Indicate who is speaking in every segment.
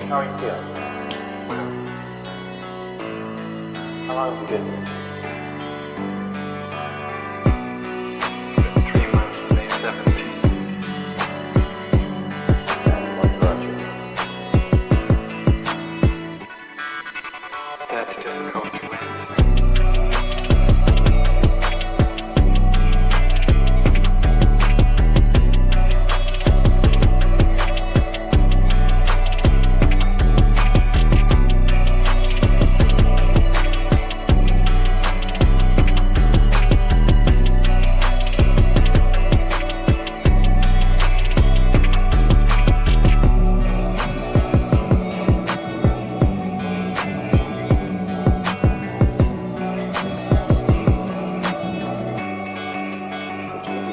Speaker 1: How are you feeling?
Speaker 2: Well,
Speaker 1: How long have you been here?
Speaker 2: 3 months, May 17th.
Speaker 1: And what brought you?
Speaker 2: That's difficult to answer.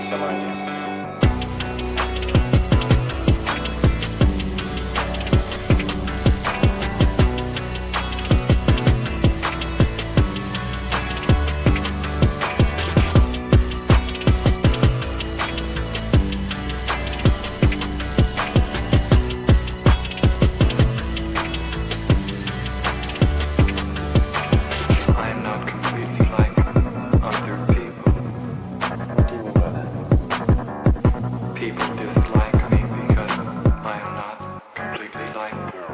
Speaker 1: Some idea.
Speaker 2: I am not completely like other people.
Speaker 1: What do you mean by that?
Speaker 2: People dislike me because I am not completely like them.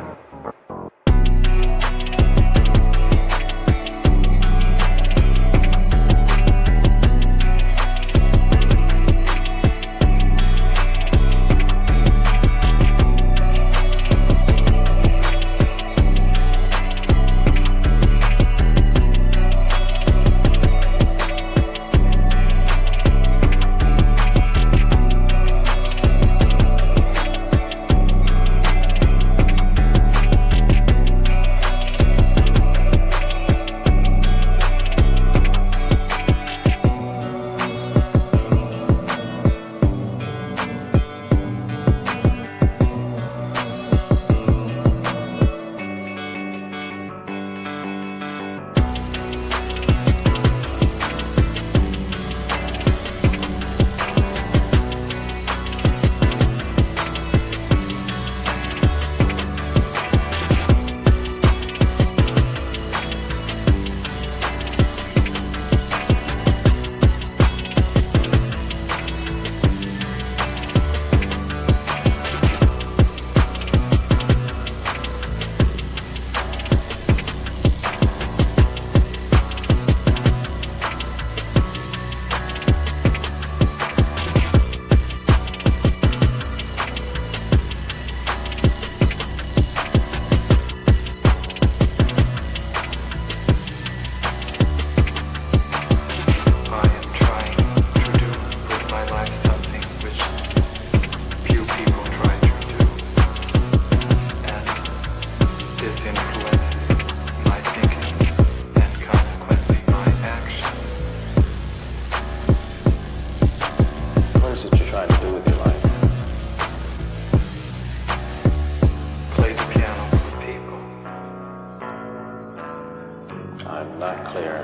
Speaker 2: I am trying to do with my life something which few people try to do, and this influences my thinking and consequently my action.
Speaker 1: What is it you're trying to do with your life?
Speaker 2: Play the piano for people.
Speaker 1: I'm not clear.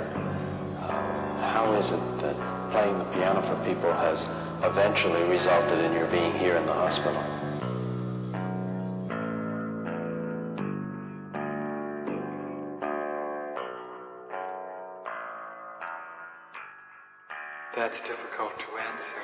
Speaker 1: How is it that playing the piano for people has eventually resulted in your being here in the hospital?
Speaker 2: That's difficult to answer.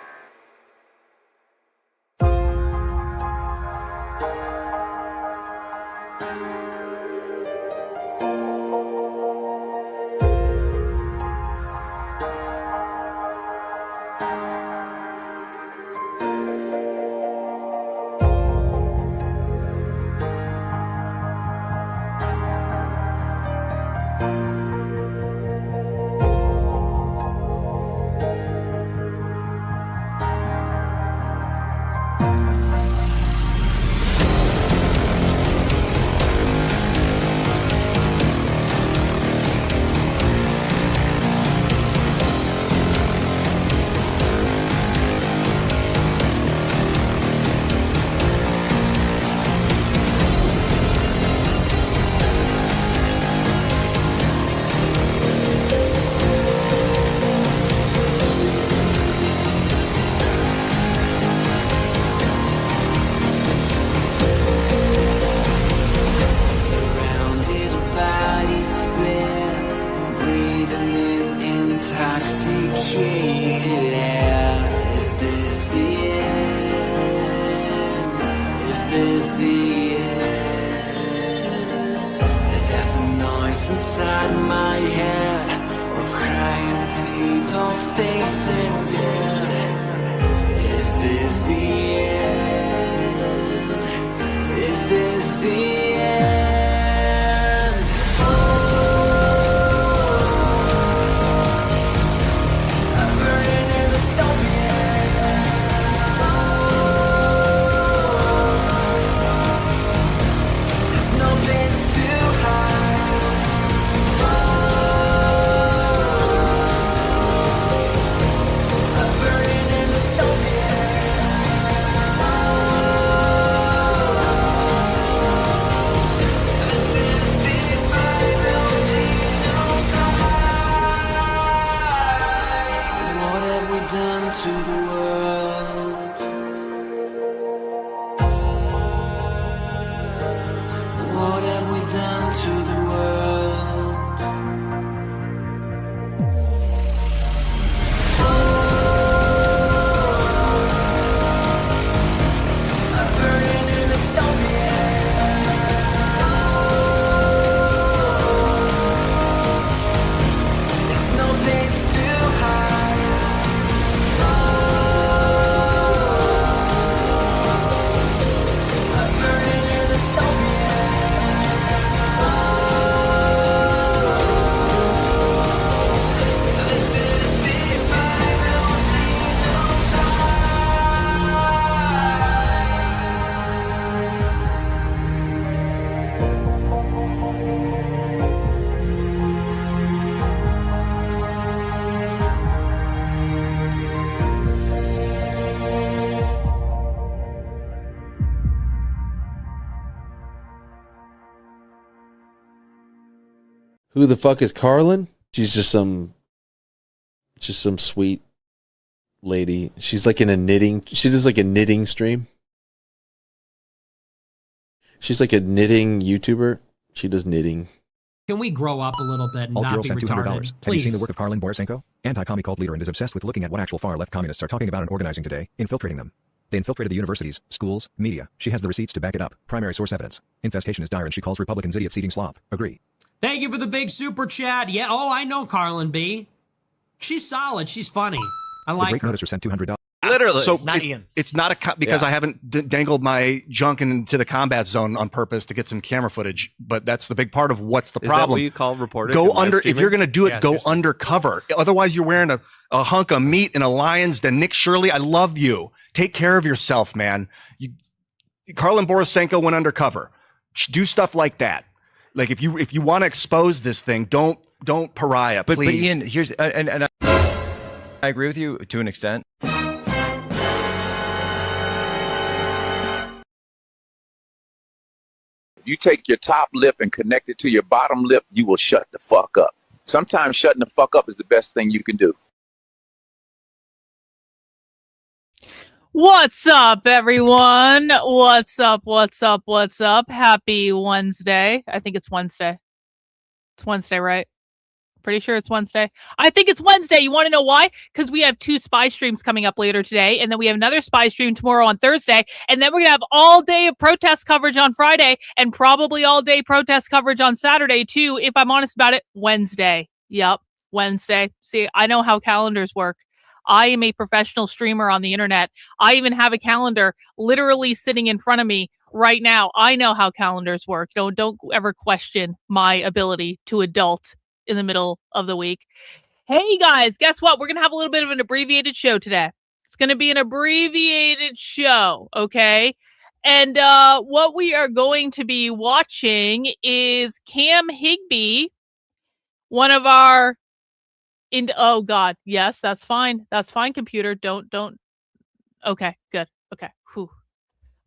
Speaker 3: the end? There's a noise inside my head of crying people facing death. Is this the end? Is this the end? I'm burning in the stone. There's no place to hide. I'm burning in the stone. What have we done to the world? What have we done to the world? I'm burning in the stone. There's no place to hide. I'm burning in the stone. This is the final
Speaker 4: Who the fuck is Karlyn? She's just some sweet lady. She's like in a knitting. She does like a knitting stream. She's like a knitting YouTuber. She does knitting.
Speaker 5: Can we grow up a little bit and
Speaker 6: Alt
Speaker 5: not
Speaker 6: Girl
Speaker 5: be
Speaker 6: sent $200.
Speaker 5: retarded?
Speaker 6: Have you seen the
Speaker 5: Please.
Speaker 6: work of Karlyn Borysenko? Anti-commie cult leader and is obsessed with looking at what actual far-left communists are talking about and organizing today, infiltrating them. They infiltrated the universities, schools, media. She has the receipts to back it up. Primary source evidence. Infestation is dire and she calls Republicans idiots eating slop. Agree.
Speaker 5: Thank you for the big super chat. Yeah, oh, I know Karlyn B. She's solid. She's funny. I
Speaker 6: The
Speaker 5: like
Speaker 6: great
Speaker 5: her.
Speaker 6: noticer sent $200.
Speaker 7: Literally,
Speaker 8: So
Speaker 7: not
Speaker 8: it's,
Speaker 7: Ian.
Speaker 8: it's not because I haven't dangled my junk into the combat zone on purpose to get some camera footage, but that's the big part of what's the
Speaker 9: Is
Speaker 8: problem.
Speaker 9: that what you call reporting?
Speaker 8: Go
Speaker 9: and live
Speaker 8: under if
Speaker 9: streaming?
Speaker 8: you're going to do it.
Speaker 7: Yeah,
Speaker 8: go
Speaker 7: seriously.
Speaker 8: undercover. Otherwise, you're wearing a hunk of meat in a lion's den. Nick Shirley, I love you. Take care of yourself, man. Karlyn Borysenko went undercover. Do stuff like that. Like if you want to expose this thing, don't pariah.
Speaker 9: But
Speaker 8: Please.
Speaker 9: Ian, here's and I agree with you to an extent.
Speaker 10: You take your top lip and connect it to your bottom lip, you will shut the fuck up. Sometimes shutting the fuck up is the best thing you can do.
Speaker 11: What's up, everyone? What's up? What's up? What's up? Happy Wednesday. I think it's Wednesday. It's Wednesday, right? Pretty sure it's Wednesday. I think it's Wednesday. You want to know why? Because we have 2 spy streams coming up later today, and then we have another spy stream tomorrow on Thursday, and then we're going to have all day of protest coverage on Friday, and probably all day protest coverage on Saturday, too, if I'm honest about it. Wednesday. Yep, Wednesday. See, I know how calendars work. I am a professional streamer on the internet. I even have a calendar literally sitting in front of me right now. I know how calendars work. Don't ever question my ability to adult in the middle of the week. Hey guys, guess what? We're going to have a little bit of an abbreviated show today. It's going to be an abbreviated show, okay? And what we are going to be watching is Cam Higbee, one of our oh god, yes, that's fine. That's fine, computer. Don't okay, good. Okay. Whew.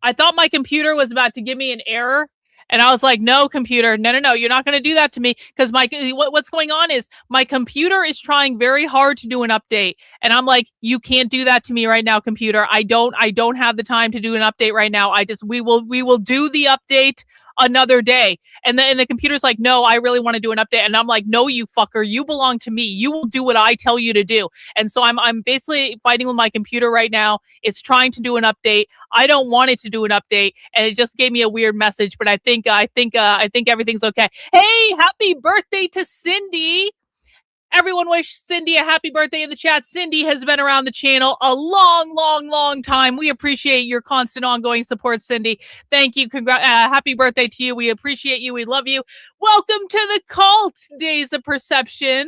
Speaker 11: I thought my computer was about to give me an error. And I was like, no, computer, no, you're not going to do that to me. Because what's going on is my computer is trying very hard to do an update. And I'm like, you can't do that to me right now, computer. I don't have the time to do an update right now. We will do the update another day. And the computer's like, no, I really want to do an update. And I'm like, no, you fucker, you belong to me. You will do what I tell you to do. And so I'm basically fighting with my computer right now. It's trying to do an update. I don't want it to do an update, and it just gave me a weird message. But I think everything's okay. Hey, happy birthday to Cindy! Everyone wish Cindy a happy birthday in the chat. Cindy has been around the channel a long time. We appreciate your constant ongoing support, Cindy. Thank you. Happy birthday to you. We appreciate you. We love you. Welcome to the cult, Days of Perception.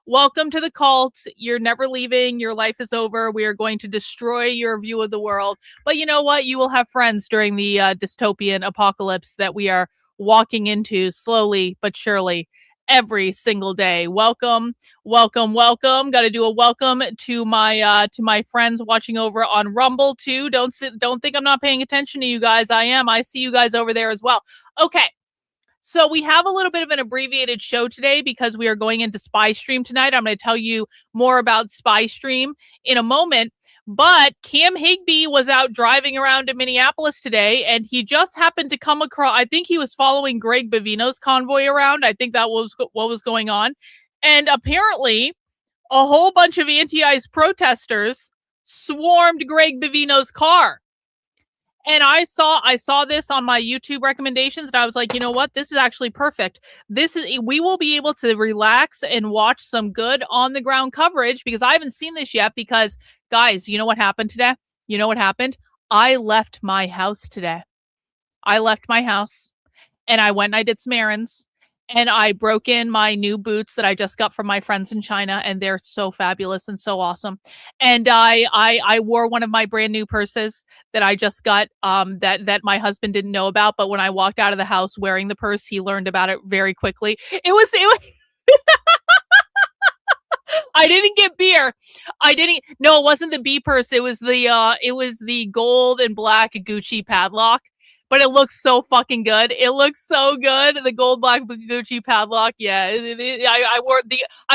Speaker 11: Welcome to the cult. You're never leaving. Your life is over. We are going to destroy your view of the world. But you know what? You will have friends during the dystopian apocalypse that we are walking into slowly but surely. Every single day. Welcome. Got to do a welcome to my friends watching over on Rumble too. Don't think I'm not paying attention to you guys. I am. I see you guys over there as well. Okay. So we have a little bit of an abbreviated show today because we are going into Spy Stream tonight. I'm going to tell you more about Spy Stream in a moment. But Cam Higbee was out driving around in Minneapolis today, and he just happened to come across, I think he was following Greg Bovino's convoy around. I think that was what was going on. And apparently, a whole bunch of anti-ICE protesters swarmed Greg Bovino's car. And I saw this on my YouTube recommendations, and I was like, you know what? This is actually perfect. We will be able to relax and watch some good on the ground coverage, because I haven't seen this yet. Because guys, you know what happened today? You know what happened? I left my house today. I left my house and I went and I did some errands. And I broke in my new boots that I just got from my friends in China, and they're so fabulous and so awesome. And I wore one of my brand new purses that I just got, that my husband didn't know about. But when I walked out of the house wearing the purse, he learned about it very quickly. It was I didn't get beer. No, it wasn't the B purse. It was the gold and black Gucci padlock. But it looks so fucking good. It looks so good. The gold black Gucci padlock. Yeah, I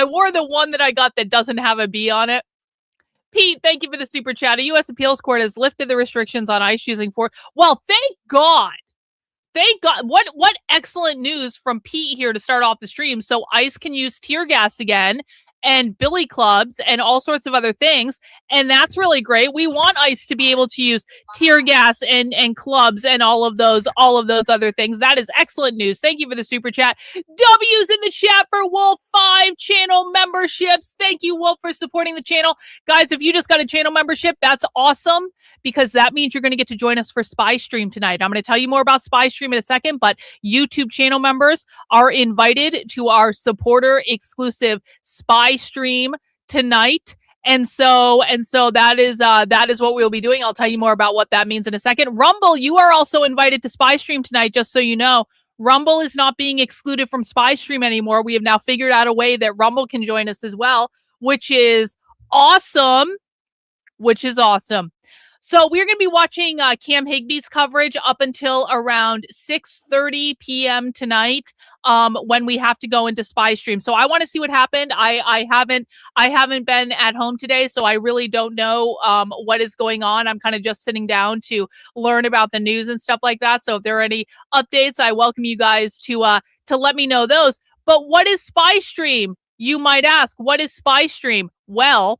Speaker 11: wore the one that I got that doesn't have a B on it. Pete, thank you for the super chat. A U.S. appeals court has lifted the restrictions on ICE using force. Well, thank God. Thank God. What excellent news from Pete here to start off the stream. So ICE can use tear gas again, and billy clubs and all sorts of other things. And that's really great. We want ICE to be able to use tear gas and clubs and all of those other things. That is excellent news. Thank you for the super chat. W's in the chat for Wolf 5 channel memberships. Thank you, Wolf, for supporting the channel. Guys, if you just got a channel membership, that's awesome, because that means you're going to get to join us for Spy Stream tonight. I'm going to tell you more about Spy Stream in a second, but YouTube channel members are invited to our supporter exclusive Spy Stream tonight. And so that is what we'll be doing. I'll tell you more about what that means in a second. Rumble, you are also invited to Spy Stream tonight, just so you know. Rumble is not being excluded from Spy Stream anymore. We have now figured out a way that Rumble can join us as well, which is awesome. So we're going to be watching Cam Higbee's coverage up until around 6:30 p.m. tonight, when we have to go into Spy Stream. So I want to see what happened. I haven't been at home today, so I really don't know what is going on. I'm kind of just sitting down to learn about the news and stuff like that. So if there are any updates, I welcome you guys to let me know those. But what is Spy Stream? You might ask, what is Spy Stream? Well,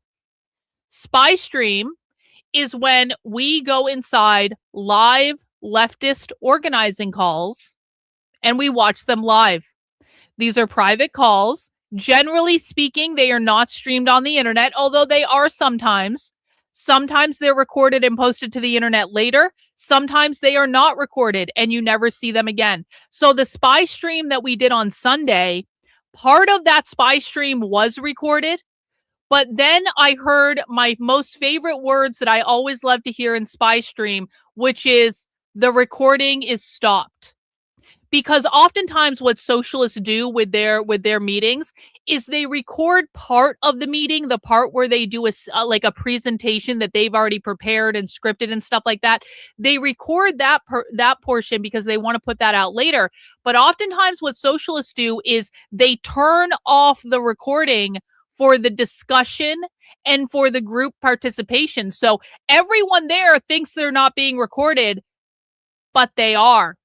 Speaker 11: Spy Stream is when we go inside live leftist organizing calls and we watch them live. These are private calls. Generally speaking, they are not streamed on the internet, although they are sometimes. Sometimes they're recorded and posted to the internet later. Sometimes they are not recorded and you never see them again. So the Spy Stream that we did on Sunday, part of that Spy Stream was recorded. But then I heard my most favorite words that I always love to hear in Spy Stream, which is the recording is stopped. Because oftentimes what socialists do with their meetings is they record part of the meeting, the part where they do a presentation that they've already prepared and scripted and stuff like that. They record that portion because they want to put that out later. But oftentimes what socialists do is they turn off the recording for the discussion and for the group participation. So everyone there thinks they're not being recorded, but they are.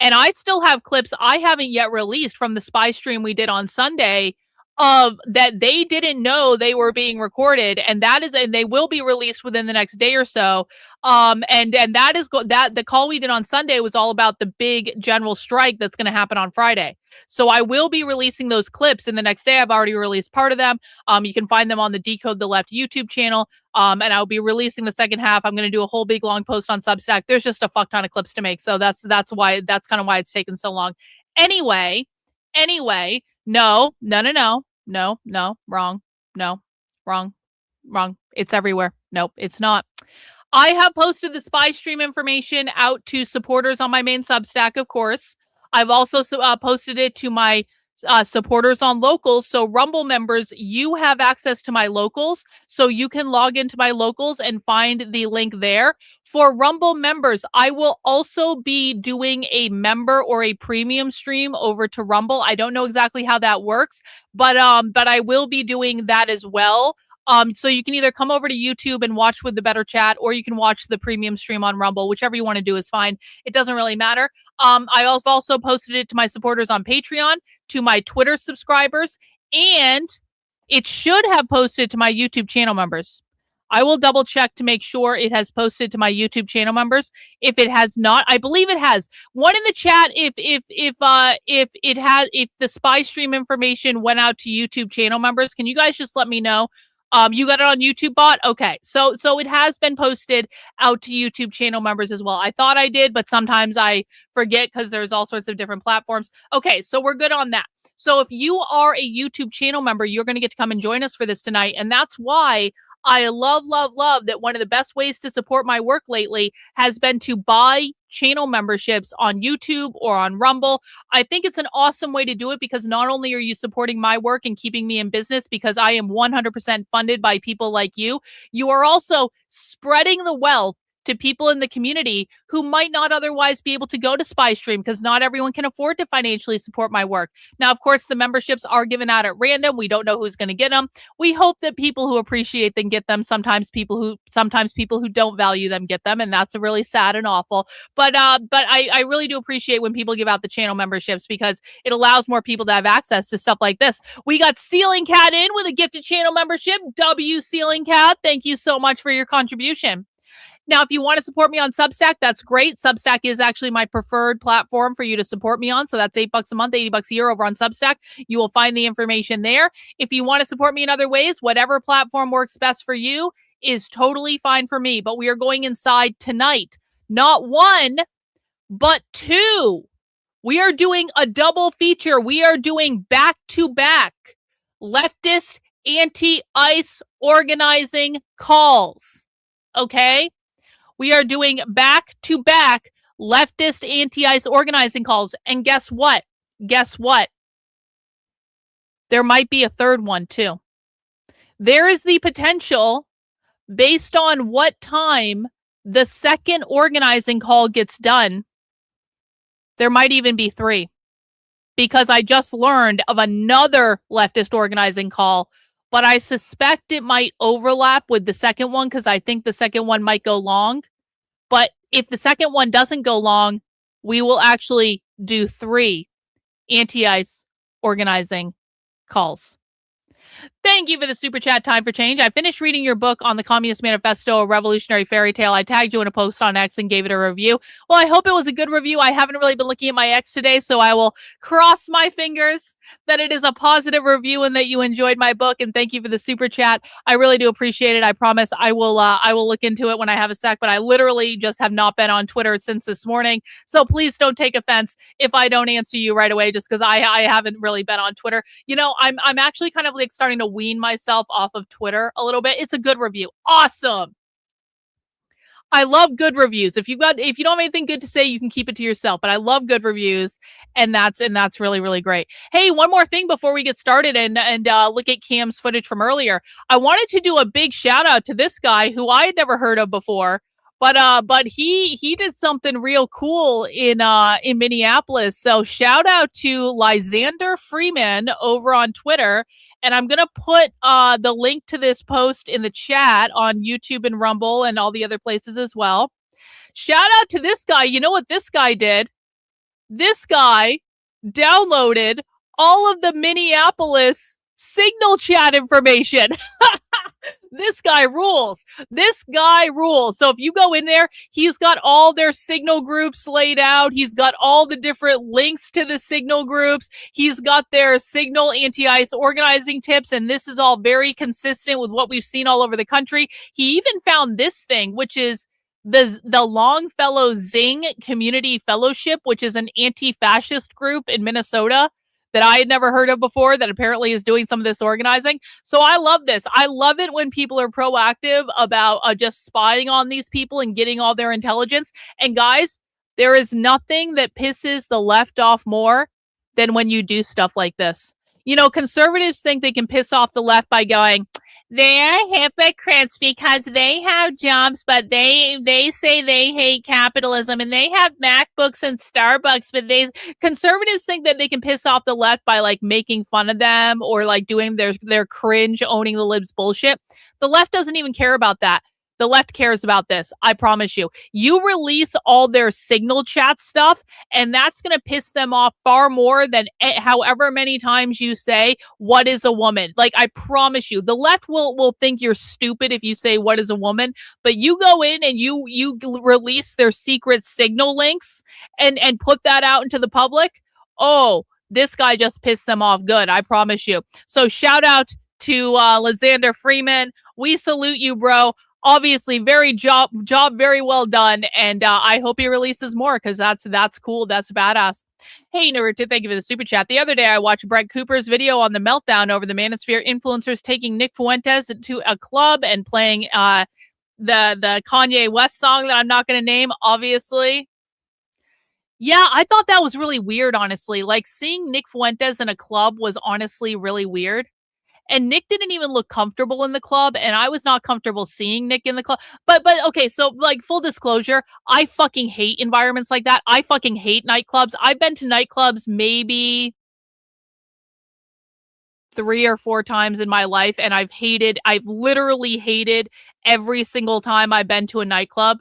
Speaker 11: And I still have clips I haven't yet released from the spy stream we did on Sunday of that they didn't know they were being recorded, and they will be released within the next day or so. And that is that the call we did on Sunday was all about the big general strike that's going to happen on Friday. So I will be releasing those clips in the next day. I've already released part of them. You can find them on the Decode the Left YouTube channel. And I'll be releasing the second half. I'm going to do a whole big long post on Substack. There's just a fuck ton of clips to make. So that's kind of why it's taken so long. Anyway, no, wrong. No, wrong. It's everywhere. Nope, it's not. I have posted the spy stream information out to supporters on my main Substack, of course. I've also posted it to my supporters on locals. So Rumble members, you have access to my locals. So you can log into my locals and find the link there. For Rumble members, I will also be doing a member or a premium stream over to Rumble. I don't know exactly how that works, but I will be doing that as well. So you can either come over to YouTube and watch with the better chat, or you can watch the premium stream on Rumble. Whichever you want to do is fine. It doesn't really matter. I also posted it to my supporters on Patreon, to my Twitter subscribers, and it should have posted to my YouTube channel members. I will double check to make sure it has posted to my YouTube channel members. If it has not, I believe it has. One in the chat, if the spy stream information went out to YouTube channel members, can you guys just let me know? You got it on YouTube bot? Okay. So it has been posted out to YouTube channel members as well. I thought I did, but sometimes I forget because there's all sorts of different platforms. Okay. So we're good on that. So if you are a YouTube channel member, you're going to get to come and join us for this tonight. And that's why I love that one of the best ways to support my work lately has been to buy channel memberships on YouTube or on Rumble. I think it's an awesome way to do it because not only are you supporting my work and keeping me in business because I am 100% funded by people like you, you are also spreading the wealth to people in the community who might not otherwise be able to go to SpyStream because not everyone can afford to financially support my work. Now, of course, the memberships are given out at random. We don't know who's going to get them. We hope that people who appreciate them get them. Sometimes people who don't value them get them, and that's really sad and awful. But I really do appreciate when people give out the channel memberships because it allows more people to have access to stuff like this. We got Ceiling Cat in with a gifted channel membership. W Ceiling Cat, thank you so much for your contribution. Now, if you want to support me on Substack, that's great. Substack is actually my preferred platform for you to support me on. So that's $8 a month, $80 a year over on Substack. You will find the information there. If you want to support me in other ways, whatever platform works best for you is totally fine for me. But we are going inside tonight. Not one, but two. We are doing a double feature. We are doing back-to-back leftist anti-ICE organizing calls. Okay? We are doing back-to-back leftist anti-ICE organizing calls. And guess what? There might be a third one, too. There is the potential, based on what time the second organizing call gets done, there might even be three. Because I just learned of another leftist organizing call, but I suspect it might overlap with the second one because I think the second one might go long. But if the second one doesn't go long, we will actually do 3 anti-ICE organizing calls. Thank you for the super chat. Time for change. I finished reading your book on the Communist Manifesto, A Revolutionary Fairy Tale. I tagged you in a post on X and gave it a review. Well, I hope it was a good review. I haven't really been looking at my X today, so I will cross my fingers that it is a positive review and that you enjoyed my book. And thank you for the super chat. I really do appreciate it. I promise I will look into it when I have a sec, but I literally just have not been on Twitter since this morning. So please don't take offense if I don't answer you right away, just because I haven't really been on Twitter. You know, I'm actually kind of like starting to wean myself off of Twitter a little bit. It's a good review. Awesome. I love good reviews. If you don't have anything good to say, you can keep it to yourself. But I love good reviews, and that's really, really great. Hey, one more thing before we get started and look at Cam's footage from earlier. I wanted to do a big shout out to this guy who I had never heard of before. But he did something real cool in Minneapolis. So shout out to Lysander Freeman over on Twitter. And I'm going to put the link to this post in the chat on YouTube and Rumble and all the other places as well. Shout out to this guy. You know what this guy did? This guy downloaded all of the Minneapolis signal chat information. This guy rules. This guy rules. So if you go in there, he's got all their signal groups laid out. He's got all the different links to the signal groups. He's got their signal anti-ICE organizing tips. And this is all very consistent with what we've seen all over the country. He even found this thing, which is the Longfellow Zing Community Fellowship, which is an anti-fascist group in Minnesota that I had never heard of before, that apparently is doing some of this organizing. So I love this. I love it when people are proactive about just spying on these people and getting all their intelligence. And guys, there is nothing that pisses the left off more than when you do stuff like this. You know, conservatives think they can piss off the left by going, they're hypocrites because they have jobs, but they say they hate capitalism, and they have MacBooks and Starbucks, but conservatives think that they can piss off the left by like making fun of them or like doing their cringe owning the libs bullshit. The left doesn't even care about that. The left cares about this. I promise you. You release all their signal chat stuff, and that's going to piss them off far more than however many times you say, what is a woman? Like, I promise you, the left will think you're stupid if you say, what is a woman? But you go in and you release their secret signal links and put that out into the public. Oh, this guy just pissed them off good. I promise you. So shout out to Lysander Freeman. We salute you, bro. Obviously, job very well done, and I hope he releases more because that's cool. That's badass. Hey, Naruto, thank you for the super chat. The other day, I watched Brett Cooper's video on the meltdown over the Manosphere influencers taking Nick Fuentes to a club and playing the Kanye West song that I'm not going to name, obviously. Yeah, I thought that was really weird, honestly. Like, seeing Nick Fuentes in a club was honestly really weird. And Nick didn't even look comfortable in the club, and I was not comfortable seeing Nick in the club. But okay, so like full disclosure, I fucking hate environments like that. I fucking hate nightclubs. I've been to nightclubs maybe 3 or 4 times in my life, and I've literally hated every single time I've been to a nightclub.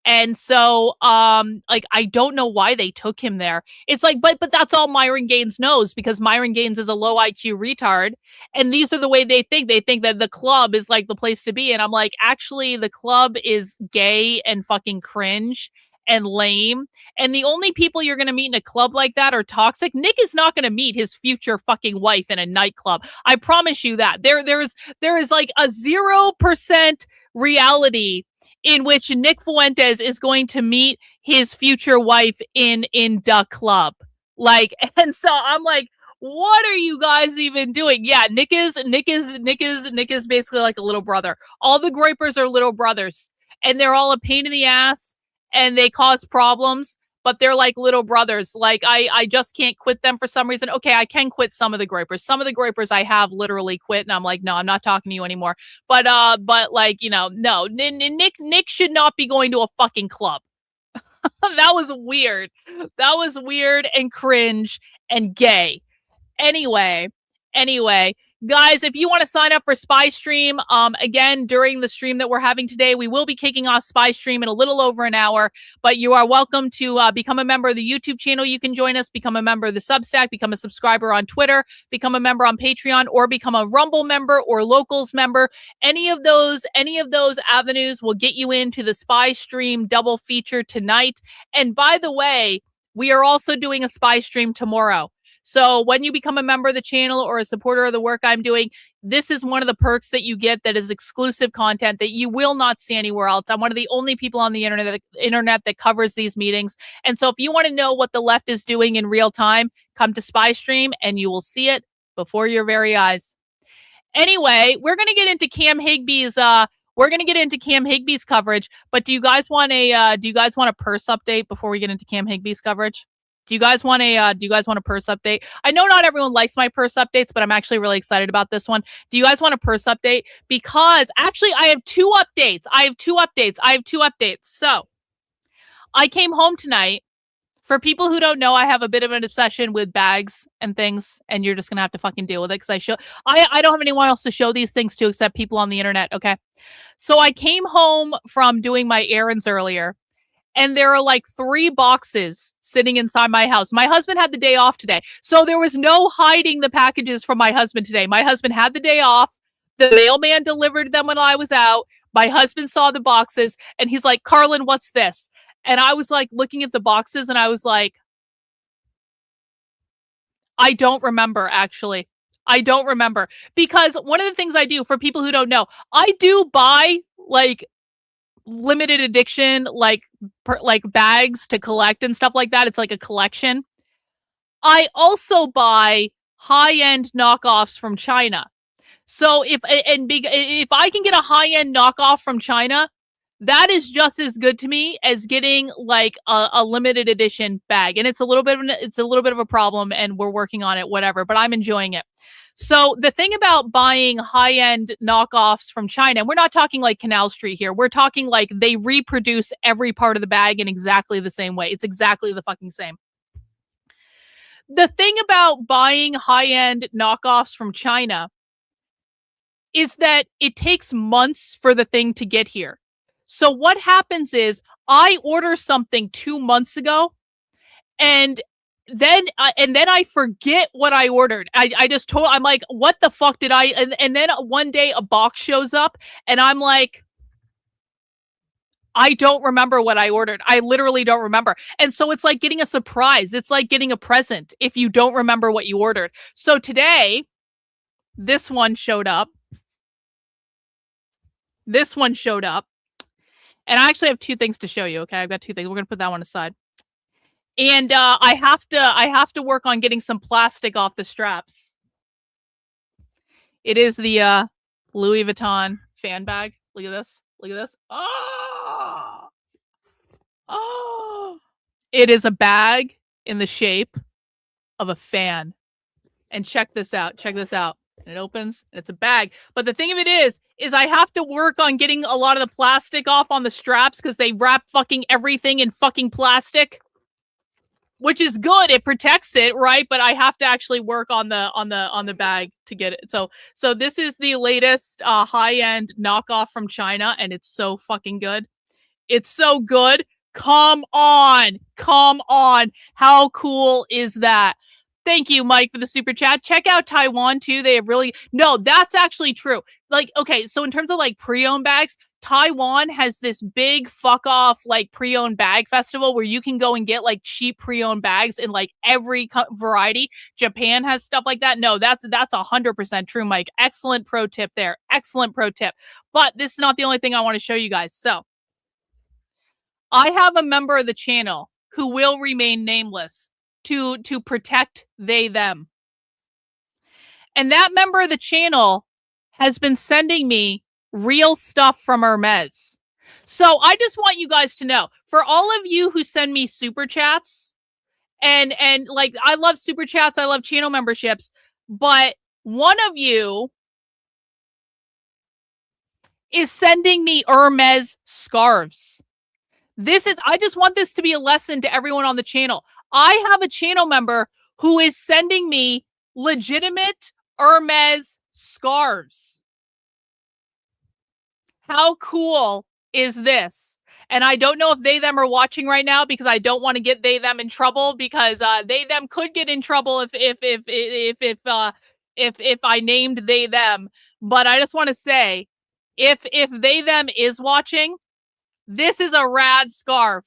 Speaker 11: And so, like, I don't know why they took him there. It's like, but that's all Myron Gaines knows, because Myron Gaines is a low IQ retard. And these are the way they think. They think that the club is like the place to be. And I'm like, actually, the club is gay and fucking cringe and lame. And the only people you're going to meet in a club like that are toxic. Nick is not going to meet his future fucking wife in a nightclub. I promise you that. There is like a 0% reality in which Nick Fuentes is going to meet his future wife in the club. Like, and so I'm like, what are you guys even doing? Yeah, Nick is basically like a little brother. All the Groypers are little brothers, and they're all a pain in the ass, and they cause problems, but they're like little brothers. Like, I just can't quit them for some reason. Okay, I can quit some of the Groypers. Some of the Groypers I have literally quit, and I'm like, no, I'm not talking to you anymore. But like, you know, no, Nick should not be going to a fucking club. That was weird. That was weird and cringe and gay. Anyway, guys, if you want to sign up for Spy Stream, again, during the stream that we're having today, we will be kicking off Spy Stream in a little over an hour, but you are welcome to become a member of the YouTube channel. You can join us, become a member of the Substack, become a subscriber on Twitter, become a member on Patreon, or become a Rumble member or Locals member. Any of those avenues will get you into the Spy Stream double feature tonight. And by the way, we are also doing a Spy Stream tomorrow. So when you become a member of the channel or a supporter of the work I'm doing, this is one of the perks that you get that is exclusive content that you will not see anywhere else. I'm one of the only people on the internet that covers these meetings. And so if you want to know what the left is doing in real time, come to Spy Stream and you will see it before your very eyes. Anyway, we're going to get into Cam Higby's coverage, but do you guys want a purse update before we get into Cam Higby's coverage? Do you guys want a purse update? I know not everyone likes my purse updates, but I'm actually really excited about this one. Do you guys want a purse update? Because actually I have two updates. So I came home tonight. For people who don't know, I have a bit of an obsession with bags and things, and you're just going to have to fucking deal with it because I don't have anyone else to show these things to except people on the internet, okay? So I came home from doing my errands earlier, and there are like 3 boxes sitting inside my house. My husband had the day off today, so there was no hiding the packages from my husband today. My husband had the day off. The mailman delivered them when I was out. My husband saw the boxes, and he's like, Karlyn, what's this? And I was like looking at the boxes, and I was like, I don't remember, actually. I don't remember. Because one of the things I do, for people who don't know, I do buy, like, limited edition, like bags to collect and stuff like that. It's like a collection. I also buy high-end knockoffs from China. So if I can get a high-end knockoff from China, that is just as good to me as getting like a limited edition bag. And it's a little bit of a problem, and we're working on it, whatever, but I'm enjoying it. So the thing about buying high-end knockoffs from China, and we're not talking like Canal Street here. We're talking like they reproduce every part of the bag in exactly the same way. It's exactly the fucking same. The thing about buying high-end knockoffs from China is that it takes months for the thing to get here. So what happens is I order something 2 months ago, and then I forget what I ordered. I'm like, what the fuck did I? And then one day a box shows up, and I'm like, I don't remember what I ordered. I literally don't remember. And so it's like getting a surprise. It's like getting a present if you don't remember what you ordered. So today, this one showed up. This one showed up. And I actually have 2 things to show you, okay? I've got 2 things. We're going to put that one aside. And I have to work on getting some plastic off the straps. It is the Louis Vuitton fan bag. Look at this. Look at this. Oh! Oh! It is a bag in the shape of a fan. And check this out. Check this out. And it opens, and it's a bag. But the thing of it is I have to work on getting a lot of the plastic off on the straps, because they wrap fucking everything in fucking plastic, which is good. It protects it, right? But I have to actually work on the bag to get it. So this is the latest high-end knockoff from China, and it's so fucking good. It's so good. Come on. Come on. How cool is that? Thank you, Mike, for the super chat. Check out Taiwan, too. They have really... No, that's actually true. Like, okay, so in terms of, like, pre-owned bags, Taiwan has this big fuck-off, like, pre-owned bag festival where you can go and get, like, cheap pre-owned bags in, like, every variety. Japan has stuff like that. No, that's 100% true, Mike. Excellent pro tip there. Excellent pro tip. But this is not the only thing I want to show you guys. So, I have a member of the channel who will remain nameless to protect they, them. And that member of the channel has been sending me real stuff from Hermes. So I just want you guys to know, for all of you who send me super chats, and like, I love super chats, I love channel memberships, but one of you is sending me Hermes scarves. I just want this to be a lesson to everyone on the channel. I have a channel member who is sending me legitimate Hermes scarves. How cool is this? And I don't know if they, them are watching right now, because I don't want to get they, them in trouble, because they, them could get in trouble if I named they, them. But I just want to say, if they, them is watching, this is a rad scarf.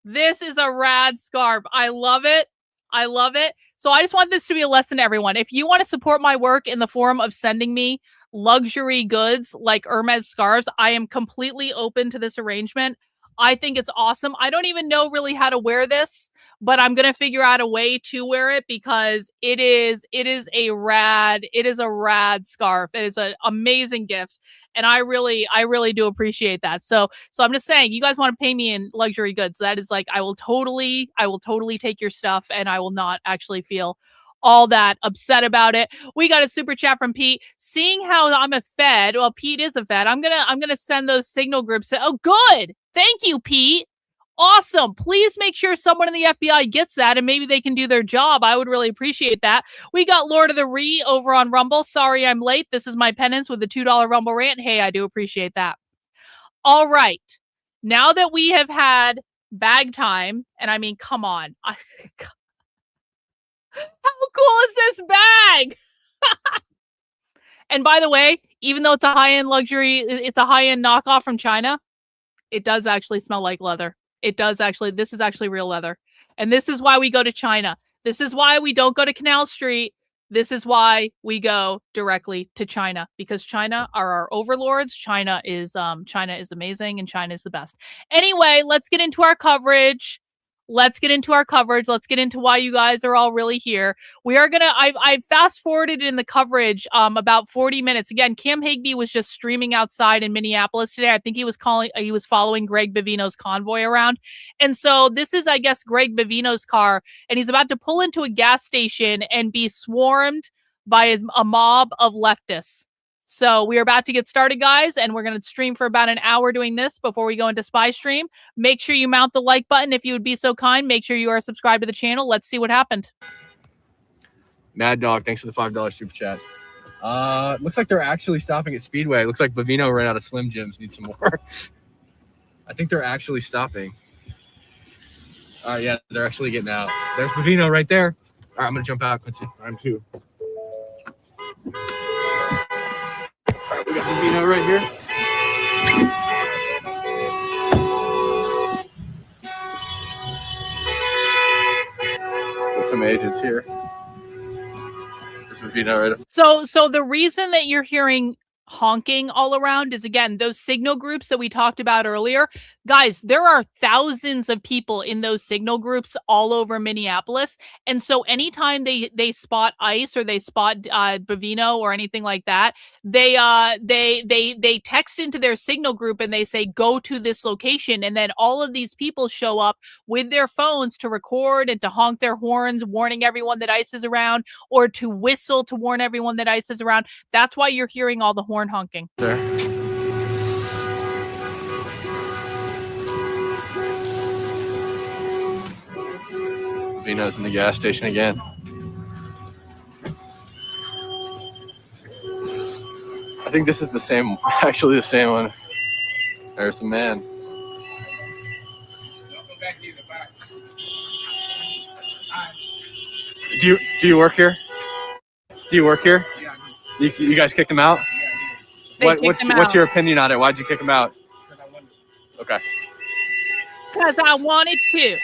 Speaker 11: This is a rad scarf. I love it. I love it. So I just want this to be a lesson to everyone. If you want to support my work in the form of sending me luxury goods like Hermes scarves, I am completely open to this arrangement. I think it's awesome. I don't even know really how to wear this, but I'm going to figure out a way to wear it, because it is a rad scarf. It is an amazing gift. And I really do appreciate that. So I'm just saying, you guys want to pay me in luxury goods. That is like, I will totally take your stuff, and I will not actually feel all that upset about it. We got a super chat from Pete. Seeing how I'm a Fed, well, Pete is a Fed. I'm gonna send those signal groups. Oh, good. Thank you, Pete. Awesome. Please make sure someone in the FBI gets that, and maybe they can do their job. I would really appreciate that. We got Lord of the Ree over on Rumble. Sorry I'm late. This is my penance with the $2 Rumble rant. Hey, I do appreciate that. All right. Now that we have had bag time. And I mean, come on. How cool is this bag? And by the way, even though it's a high-end luxury, it's a high-end knockoff from China, it does actually smell like leather. This is actually real leather. And this is why we go to China. This is why we don't go to Canal Street. This is why we go directly to China, because China are our overlords. China is amazing, and China is the best. Anyway, let's get into our coverage. Let's get into why you guys are all really here. We are gonna. I fast forwarded in the coverage about 40 minutes. Again, Cam Higby was just streaming outside in Minneapolis today. I think he was following Greg Bovino's convoy around, and so this is, I guess, Greg Bovino's car, and he's about to pull into a gas station and be swarmed by a mob of leftists. So we are about to get started, guys, and we're going to stream for about an hour doing this before we go into Spy Stream. Make sure you mount the like button if you would be so kind. Make sure you are subscribed to the channel. Let's see what happened.
Speaker 7: Mad Dog, thanks for the $5 super chat. Looks like they're actually stopping at Speedway. Looks like Bovino ran out of Slim Jims. Need some more. I think they're actually stopping. Yeah, they're actually getting out. There's Bovino right there. All right, I'm going to jump out. Round two. We got Bovino right here. Got some agents here. There's Bovino right.
Speaker 11: So the reason that you're hearing honking all around is, again, those signal groups that we talked about earlier. Guys, there are thousands of people in those signal groups all over Minneapolis. And so anytime they spot ICE or they spot Bovino or anything like that, they text into their signal group and they say, go to this location. And then all of these people show up with their phones to record and to honk their horns, warning everyone that ICE is around, or to whistle to warn everyone that ICE is around. That's why you're hearing all the horn honking.
Speaker 7: There. Bovino's in the gas station again. I think this is the same, actually the same one. There's the man. Do you work here? Do you work here? Yeah. You guys kicked him out? What's your opinion on it? Why'd you kick him out? Okay.
Speaker 11: Because I wanted to.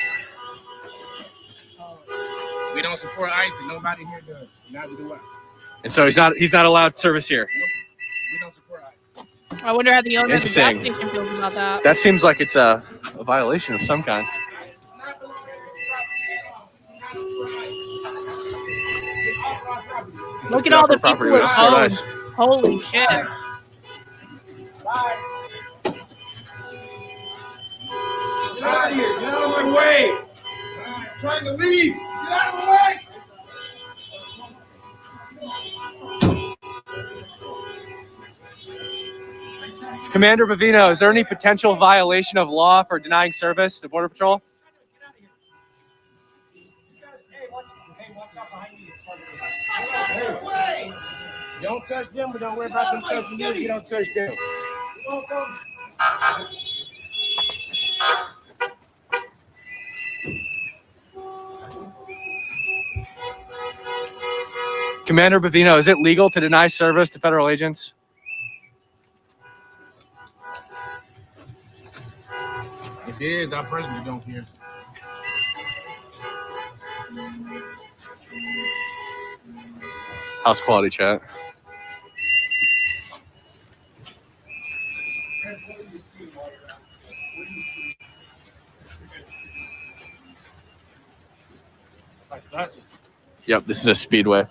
Speaker 12: We don't support ICE, and nobody here does. Neither do I.
Speaker 7: And so he's not allowed service here.
Speaker 12: Nope. We don't support ICE.
Speaker 11: I wonder how the owner of the gas station feels about that.
Speaker 7: That seems like it's a violation of some kind.
Speaker 11: Look at all the people who own. Holy shit.
Speaker 12: Get out of here. Get out of my way. I'm trying to leave. Get out of the way.
Speaker 7: Commander Bovino, is there any potential violation of law for denying service to Border Patrol?
Speaker 12: Hey, don't touch them, but don't worry about them touching you if you don't touch them.
Speaker 7: Commander Bovino, is it legal to deny service to federal agents?
Speaker 12: If it is, I personally don't care.
Speaker 7: House quality chat. Yep, this is a Speedway.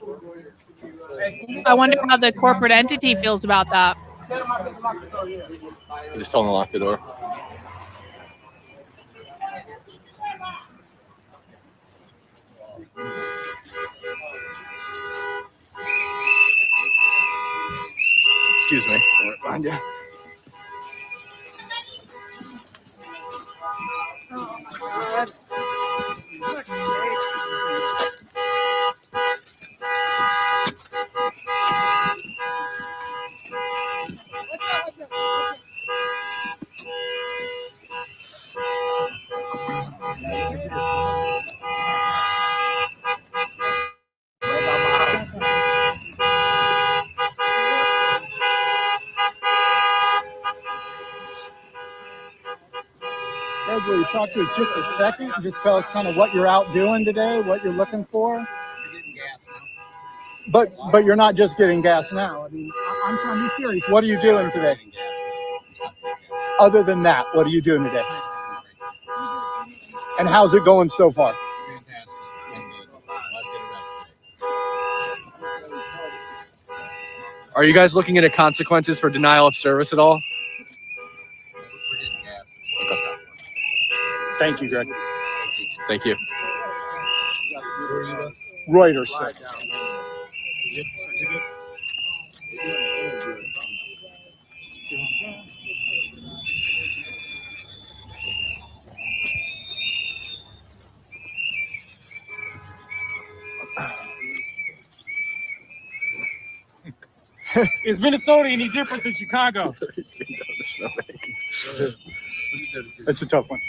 Speaker 11: I wonder how the corporate entity feels about that.
Speaker 7: I just told him to lock the door. Excuse me. Behind you.
Speaker 13: talk to us just a second? Just tell us kind of what you're out doing today, what you're looking for. But you're not just getting gas now. I mean, I'm trying to be serious. What are you doing today? Other than that, what are you doing today? And how's it going so far?
Speaker 7: Are you guys looking into consequences for denial of service at all?
Speaker 13: Thank you, Greg.
Speaker 7: Thank you.
Speaker 13: Reuters, sir.
Speaker 14: Is Minnesota any different than Chicago?
Speaker 13: It's a tough one.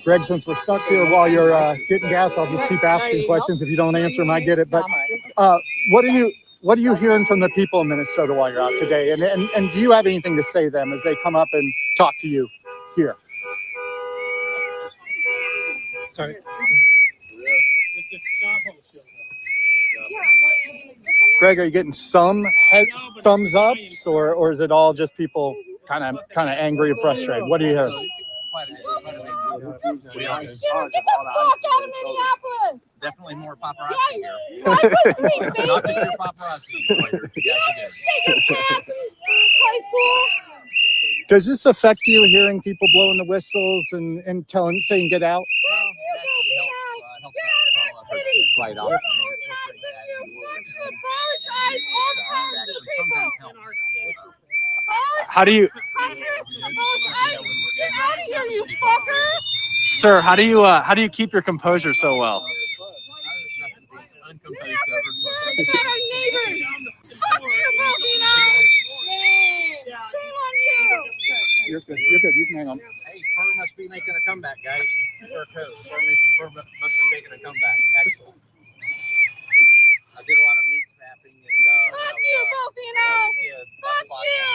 Speaker 13: Greg, since we're stuck here while you're getting gas, I'll just keep asking questions. If you don't answer them, I get it. But what are you hearing from the people in Minnesota while you're out today? And do you have anything to say to them as they come up and talk to you here? Sorry. Greg, are you getting some thumbs ups, or is it all just people kind of angry and frustrated? What do you hear?
Speaker 15: Get the fuck out of Minneapolis!
Speaker 16: Definitely more paparazzi here.
Speaker 15: Not
Speaker 16: that you're paparazzi.
Speaker 15: high school.
Speaker 13: Does this affect you, hearing people blowing the whistles and saying get out?
Speaker 16: Quite often.
Speaker 7: How do you, sir? How do you keep your composure so well?
Speaker 13: You're good. You're good. You can hang on.
Speaker 16: Hey, Fur must be making a comeback, guys. Fur must be making a comeback. Excellent. I did a lot of meat snapping and.
Speaker 15: Fuck you, Bovino! Fuck you!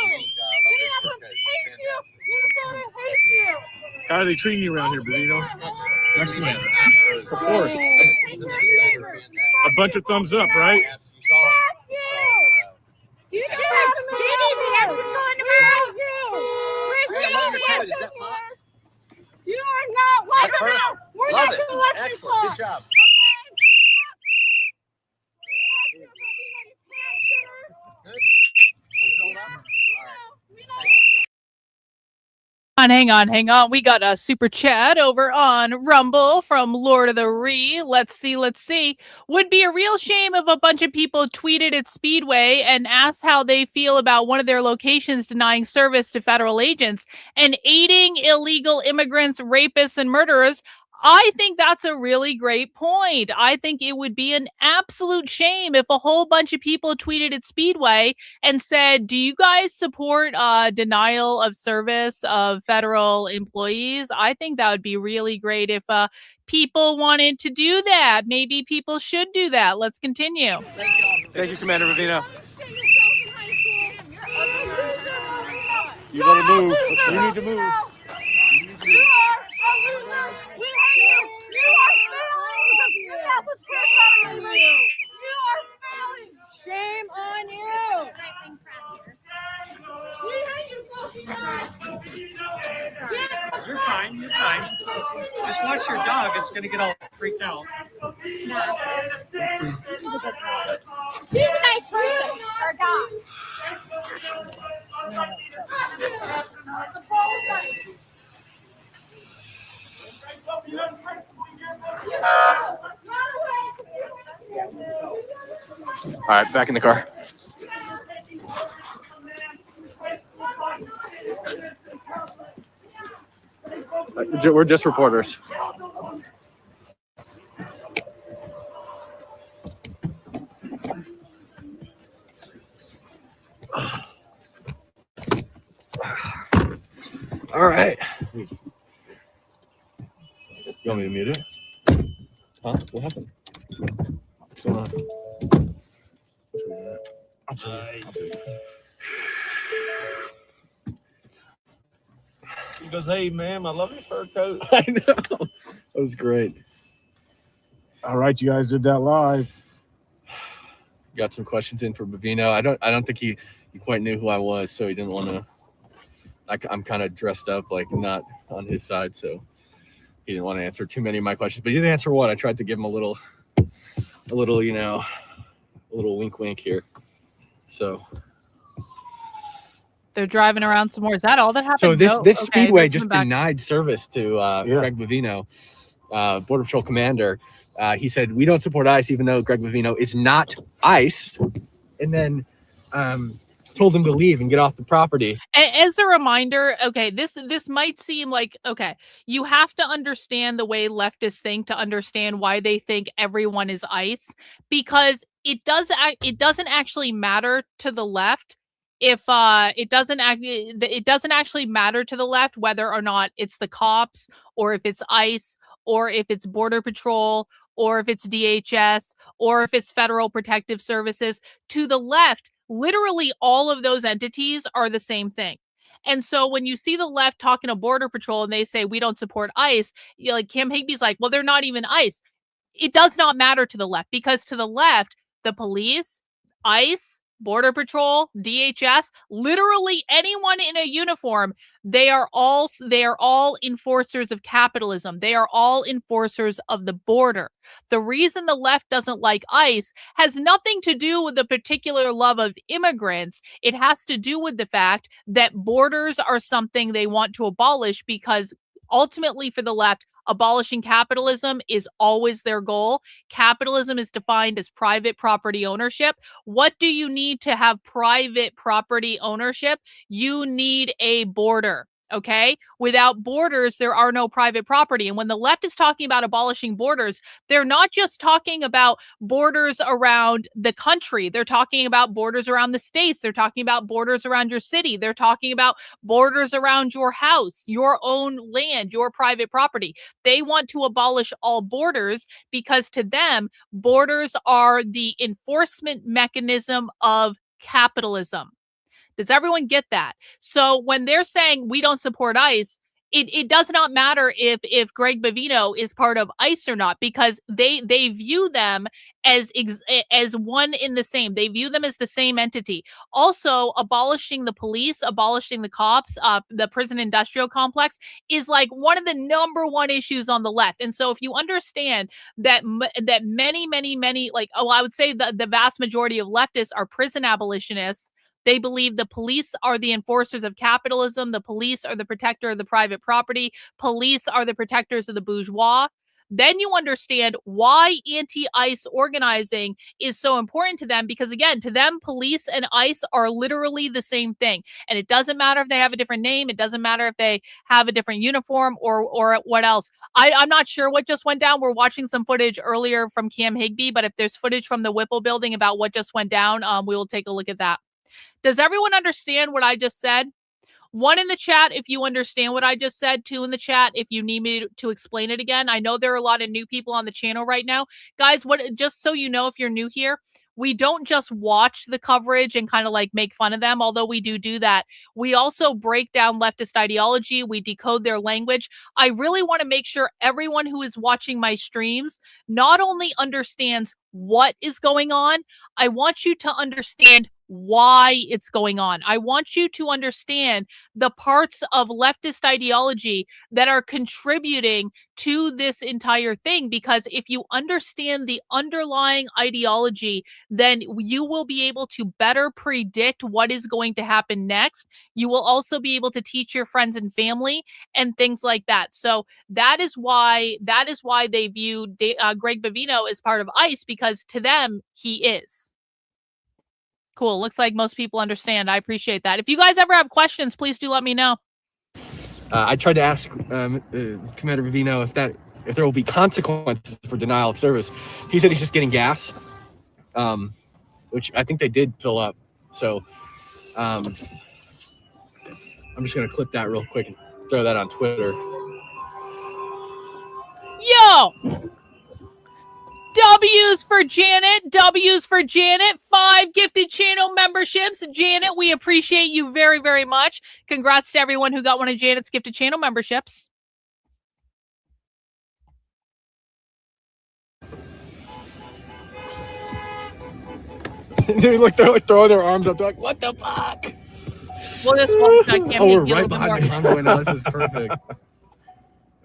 Speaker 15: Minneapolis hates you! Minnesota hates you!
Speaker 14: How are they treating you around here, Bovino? Excellent. Of course. A bunch of thumbs up, right?
Speaker 15: Fuck you! Do you know JBS is going tomorrow? Where's JBS?
Speaker 16: Is that Fox?
Speaker 15: You are not welcome out! We're not going to let you
Speaker 16: Excellent.
Speaker 15: talk!
Speaker 16: Good job.
Speaker 11: Hang on. We got a super chat over on Rumble from Lord of the Ree. Let's see. Would be a real shame if a bunch of people tweeted at Speedway and asked how they feel about one of their locations denying service to federal agents and aiding illegal immigrants, rapists, and murderers. I think that's a really great point. I think it would be an absolute shame if a whole bunch of people tweeted at Speedway and said, do you guys support denial of service of federal employees? I think that would be really great if people wanted to do that. Maybe people should do that. Let's continue.
Speaker 7: Thank you, Commander Bovino.
Speaker 13: You gotta move. You need to move.
Speaker 15: Shame on you!
Speaker 14: You're fine. Just watch your dog. It's gonna get all freaked out.
Speaker 15: She's a nice person, our dog.
Speaker 7: All right, back in the car. We're just reporters. All right.
Speaker 4: You want me to mute it? Huh? What happened? What's going on?
Speaker 17: He goes, "Hey, ma'am, I love your fur coat."
Speaker 7: I know. That was great.
Speaker 14: All right, you guys did that live.
Speaker 7: Got some questions in for Bovino. I don't think he quite knew who I was, so he didn't want to. I'm kind of dressed up, like not on his side, so he didn't want to answer too many of my questions. But he did answer one. I tried to give him a little, you know, a little wink, wink here. So
Speaker 11: they're driving around some more. Is that all that happened?
Speaker 7: So this
Speaker 11: Okay,
Speaker 7: speedway
Speaker 11: they're
Speaker 7: just
Speaker 11: coming back.
Speaker 7: denied service to Greg Bovino, Border Patrol commander. He said, "We don't support ICE, even though Greg Bovino is not ICE," and then told him to leave and get off the property.
Speaker 11: As a reminder, okay, this might seem like, okay, you have to understand the way leftists think to understand why they think everyone is ICE, because it doesn't actually matter to the left if it doesn't actually matter to the left whether or not it's the cops or if it's ICE or if it's Border Patrol or if it's DHS or if it's Federal Protective Services. To the left, literally all of those entities are the same thing. And so when you see the left talking to Border Patrol and they say, we don't support ICE, like Kim Higby's like, well, they're not even ICE. It does not matter to the left, because to the left, the police, ICE, Border Patrol, DHS, literally anyone in a uniform, they are all enforcers of capitalism. They are all enforcers of the border. The reason the left doesn't like ICE has nothing to do with the particular love of immigrants. It has to do with the fact that borders are something they want to abolish, because ultimately for the left, abolishing capitalism is always their goal. Capitalism is defined as private property ownership. What do you need to have private property ownership? You need a border. Okay? Without borders, there are no private property. And when the left is talking about abolishing borders, they're not just talking about borders around the country. They're talking about borders around the states. They're talking about borders around your city. They're talking about borders around your house, your own land, your private property. They want to abolish all borders because to them, borders are the enforcement mechanism of capitalism. Does everyone get that? So when they're saying we don't support ICE, it does not matter if Greg Bovino is part of ICE or not, because they view them as one in the same. They view them as the same entity. Also, abolishing the police, abolishing the cops, the prison industrial complex is like one of the number one issues on the left. And so if you understand that many, like, I would say the vast majority of leftists are prison abolitionists. They believe the police are the enforcers of capitalism. The police are the protector of the private property. Police are the protectors of the bourgeois. Then you understand why anti-ICE organizing is so important to them, because again, to them, police and ICE are literally the same thing. And it doesn't matter if they have a different name. It doesn't matter if they have a different uniform or what else. I'm not sure what just went down. We're watching some footage earlier from Cam Higby, but if there's footage from the Whipple building about what just went down, we will take a look at that. Does everyone understand what I just said? 1 in the chat if you understand what I just said. 2 in the chat if you need me to explain it again. I know there are a lot of new people on the channel right now. Guys, just so you know, if you're new here, we don't just watch the coverage and kind of like make fun of them, although we do that. We also break down leftist ideology. We decode their language. I really want to make sure everyone who is watching my streams not only understands what is going on, I want you to understand why it's going on. I want you to understand the parts of leftist ideology that are contributing to this entire thing, because if you understand the underlying ideology, then you will be able to better predict what is going to happen next. You will also be able to teach your friends and family and things like that. So that is why they view Greg Bovino as part of ICE, because to them, he is. Cool. Looks like most people understand. I appreciate that. If you guys ever have questions, please do let me know.
Speaker 7: I tried to ask Commander Bovino if there will be consequences for denial of service. He said he's just getting gas, which I think they did fill up. So I'm just going to clip that real quick and throw that on Twitter.
Speaker 11: Yo! W's for Janet. W's for Janet. 5 gifted channel memberships. Janet, we appreciate you very, very much. Congrats to everyone who got one of Janet's gifted channel memberships.
Speaker 14: They're like throwing their arms up. They're like, what the fuck?
Speaker 11: Well, this one campaign
Speaker 14: Oh, we're
Speaker 11: be a
Speaker 14: right
Speaker 11: little bit
Speaker 14: behind
Speaker 11: more-
Speaker 14: the convoy now. This is perfect.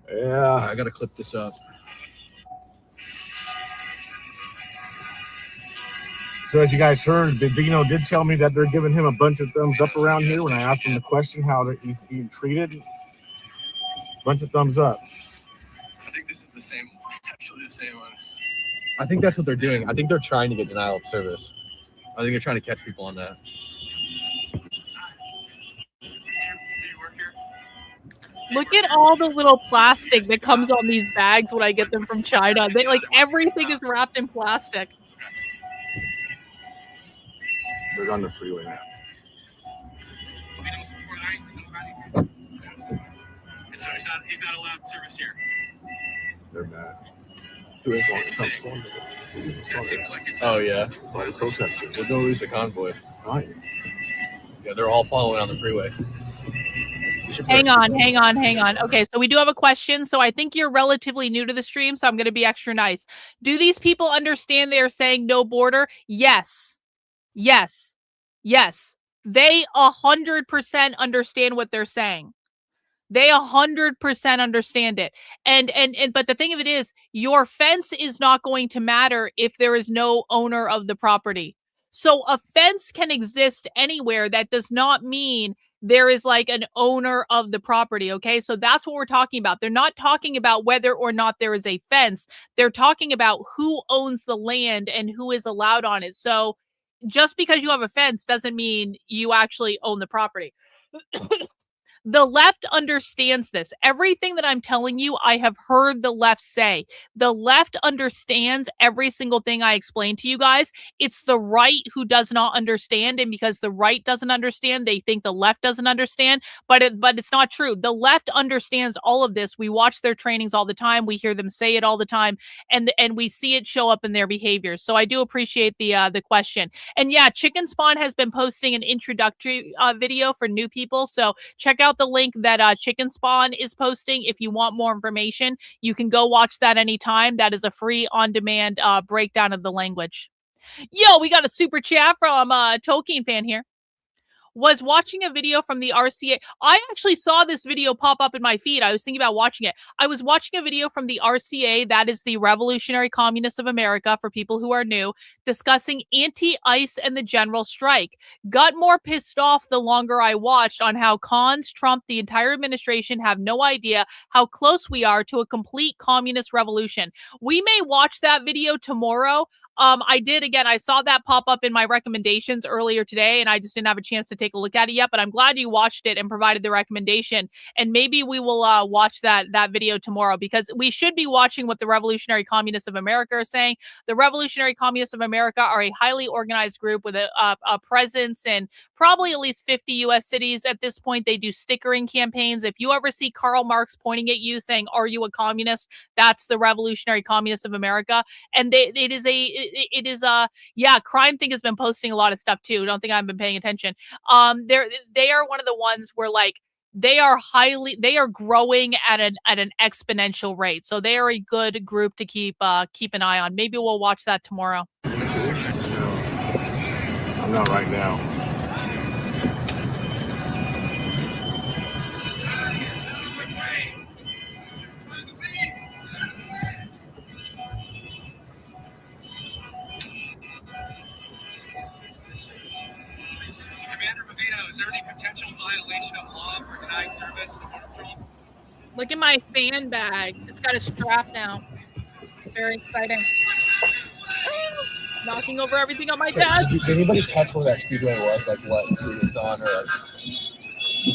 Speaker 14: Yeah. I gotta clip this up. So as you guys heard, Bovino did tell me that they're giving him a bunch of thumbs up around here when I asked him the question how he treated. Bunch of thumbs up.
Speaker 7: I think this is the same, actually the same one. I think that's what they're doing. I think they're trying to get denial of service. I think they're trying to catch people on that.
Speaker 11: Look at all the little plastic that comes on these bags when I get them from China. They like everything is wrapped in plastic.
Speaker 14: They're on the freeway now.
Speaker 7: So he's not allowed service here.
Speaker 14: They're bad.
Speaker 7: Oh yeah.
Speaker 14: Protesters.
Speaker 7: We're gonna lose the convoy.
Speaker 14: Right.
Speaker 7: Yeah, they're all following on the freeway.
Speaker 11: Hang on. Okay, so we do have a question. So I think you're relatively new to the stream, so I'm going to be extra nice. Do these people understand they are saying no border? Yes. They 100% understand what they're saying. They 100% understand it. And but the thing of it is, your fence is not going to matter if there is no owner of the property. So a fence can exist anywhere. That does not mean there is like an owner of the property. Okay. So that's what we're talking about. They're not talking about whether or not there is a fence. They're talking about who owns the land and who is allowed on it. So just because you have a fence doesn't mean you actually own the property. The left understands this. Everything that I'm telling you, I have heard the left say. The left understands every single thing I explain to you guys. It's the right who does not understand, and because the right doesn't understand, they think the left doesn't understand, but it's not true. The left understands all of this. We watch their trainings all the time. We hear them say it all the time, and we see it show up in their behaviors. So I do appreciate the question. And yeah, Chicken Spawn has been posting an introductory video for new people, so check out the link that Chicken Spawn is posting. If you want more information, you can go watch that anytime. That is a free on-demand breakdown of the language. Yo, we got a super chat from Tolkien fan here. Was watching a video from the RCA. I actually saw this video pop up in my feed. I was thinking about watching it. I was watching a video from the RCA, that is the Revolutionary Communists of America, for people who are new, discussing anti-ICE and the general strike. Got more pissed off the longer I watched on how cons, Trump, the entire administration have no idea how close we are to a complete communist revolution. We may watch that video tomorrow. I saw that pop up in my recommendations earlier today, and I just didn't have a chance to take a look at it yet, but I'm glad you watched it and provided the recommendation. And maybe we will watch that video tomorrow, because we should be watching what the Revolutionary Communists of America are saying. The Revolutionary Communists of America are a highly organized group with a presence in probably at least 50 U.S. cities. At this point, they do stickering campaigns. If you ever see Karl Marx pointing at you saying, "Are you a communist?" That's the Revolutionary Communists of America. And Crime Thing has been posting a lot of stuff too. Don't think I've been paying attention. They are one of the ones where like they are growing at an exponential rate. So they are a good group to keep an eye on. Maybe we'll watch that tomorrow.
Speaker 14: I'm not right now.
Speaker 18: Commander Bovino, is there any potential violation of law for denying service to Border Patrol?
Speaker 11: Look at my fan bag. It's got a strap now. Very exciting. Knocking over everything on my desk.
Speaker 7: Did anybody catch where that speedway was? Like what street it's on, or like?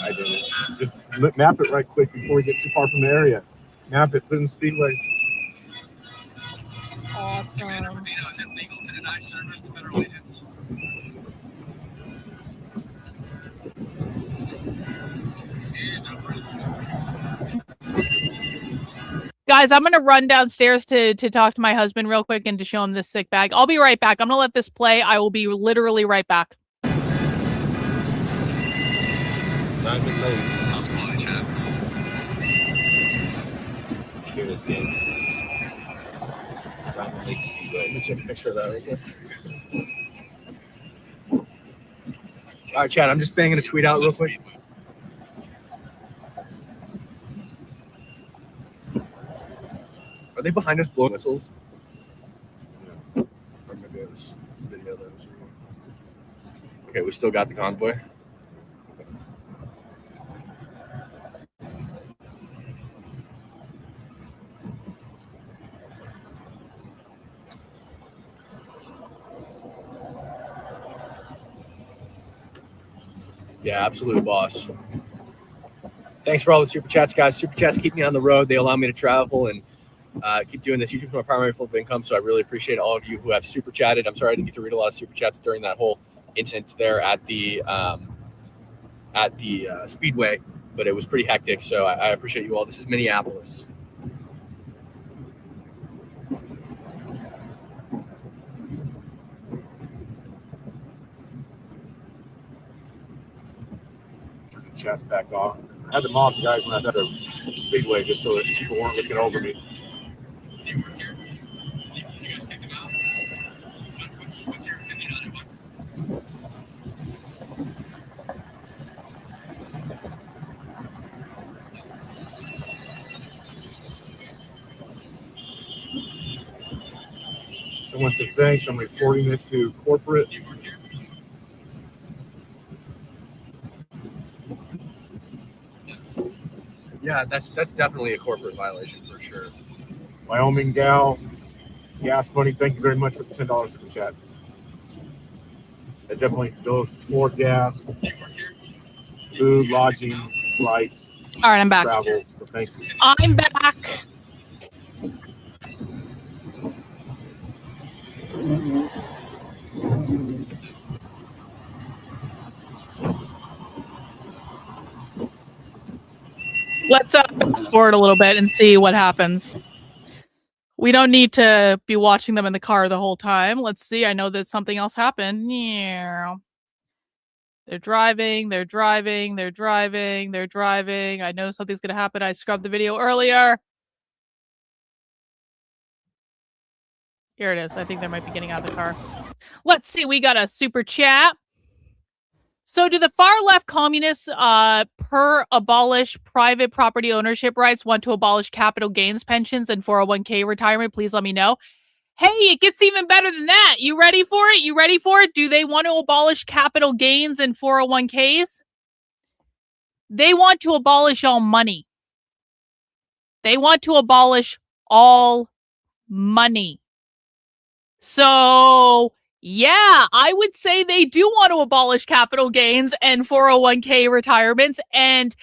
Speaker 14: I didn't. Just map it right quick before we get too far from the area. Map it, put in speedway.
Speaker 11: Awesome.
Speaker 18: Commander Bovino, is it legal to deny service to federal agents?
Speaker 11: Guys, I'm going to run downstairs to talk to my husband real quick and to show him this sick bag. I'll be right back. I'm going to let this play. I will be literally right back.
Speaker 19: Diamond Lake.
Speaker 18: How's quality, Chad?
Speaker 19: Here this game. Diamond Lake.
Speaker 7: Let me take a picture of that real quick. All right, Chad, I'm just banging a tweet out real quick. Are they behind us blowing whistles? Or maybe it was video that was real. Okay, we still got the convoy. Yeah, absolute boss. Thanks for all the super chats, guys. Super chats keep me on the road. They allow me to travel and keep doing this. YouTube's my primary form of income, so I really appreciate all of you who have super chatted. I'm sorry I didn't get to read a lot of super chats during that whole incident there at the Speedway, but it was pretty hectic, so I appreciate you all. This is Minneapolis.
Speaker 14: Chat's back off. I had them off, guys, when I was at the Speedway, just so that people weren't looking over me.
Speaker 18: You work here? You guys take them out? What's your opinion on it?
Speaker 14: Someone said thanks. I'm reporting it to corporate.
Speaker 18: You work here?
Speaker 7: Yeah, that's definitely a corporate violation for sure.
Speaker 14: Wyoming gal, gas money. Thank you very much for the $10 super chat. That definitely goes toward gas, food, lodging, flights.
Speaker 11: All right, I'm back.
Speaker 14: Travel. So thank you.
Speaker 11: I'm back. Let's fast forward a little bit and see what happens. We don't need to be watching them in the car the whole time. Let's see. I know that something else happened. Yeah. They're driving. I know something's going to happen. I scrubbed the video earlier. Here it is. I think they might be getting out of the car. Let's see. We got a super chat. So do the far left communists abolish private property ownership rights, want to abolish capital gains pensions and 401k retirement? Please let me know. Hey, it gets even better than that. You ready for it? Do they want to abolish capital gains and 401ks? They want to abolish all money. So, yeah, I would say they do want to abolish capital gains and 401k retirements and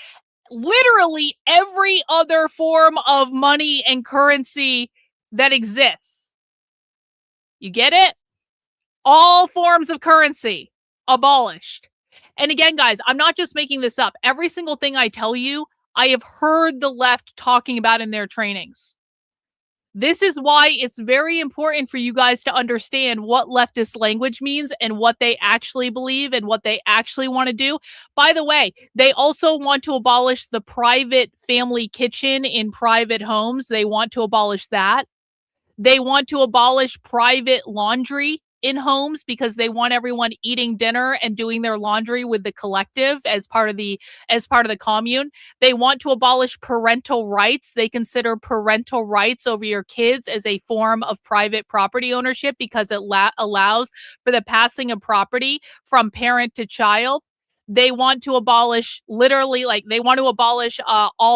Speaker 11: literally every other form of money and currency that exists. You get it? All forms of currency abolished. And again, guys, I'm not just making this up. Every single thing I tell you, I have heard the left talking about in their trainings. This is why it's very important for you guys to understand what leftist language means and what they actually believe and what they actually want to do. By the way, they also want to abolish the private family kitchen in private homes. They want to abolish that. They want to abolish private laundry in homes because they want everyone eating dinner and doing their laundry with the collective as part of the commune. They want to abolish parental rights. They consider parental rights over your kids as a form of private property ownership because it allows for the passing of property from parent to child. They want to abolish all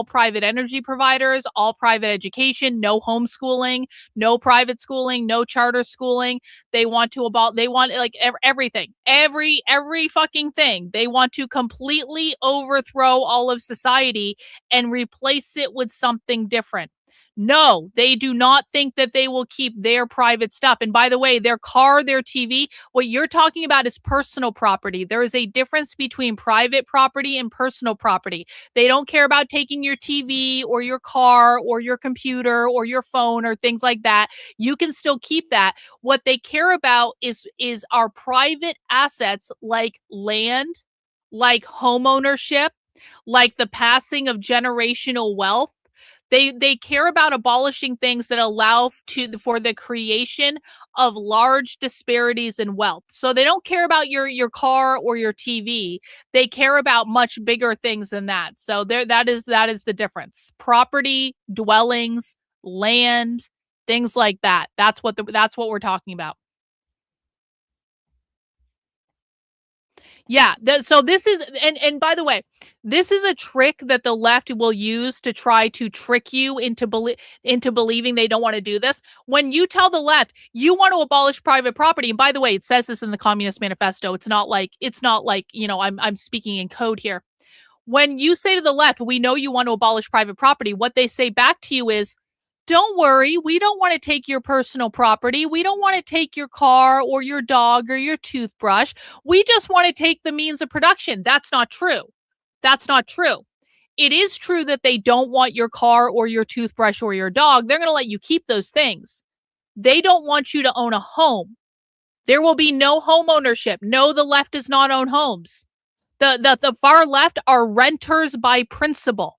Speaker 11: private energy providers, all private education, no homeschooling, no private schooling, no charter schooling. They want everything, every fucking thing. They want to completely overthrow all of society and replace it with something different. No, they do not think that they will keep their private stuff. And by the way, their car, their TV, what you're talking about is personal property. There is a difference between private property and personal property. They don't care about taking your TV or your car or your computer or your phone or things like that. You can still keep that. What they care about is our private assets like land, like home ownership, like the passing of generational wealth. They care about abolishing things that allow for the creation of large disparities in wealth. So they don't care about your car or your TV. They care about much bigger things than that. So that is the difference. Property, dwellings, land, things like that. That's what we're talking about. Yeah. So this is, and by the way, this is a trick that the left will use to try to trick you into believing they don't want to do this. When you tell the left you want to abolish private property, and by the way, it says this in the Communist Manifesto. It's not like I'm speaking in code here. When you say to the left, we know you want to abolish private property, what they say back to you is, don't worry, we don't want to take your personal property. We don't want to take your car or your dog or your toothbrush. We just want to take the means of production. That's not true. That's not true. It is true that they don't want your car or your toothbrush or your dog. They're going to let you keep those things. They don't want you to own a home. There will be no home ownership. No, the left does not own homes. The far left are renters by principle.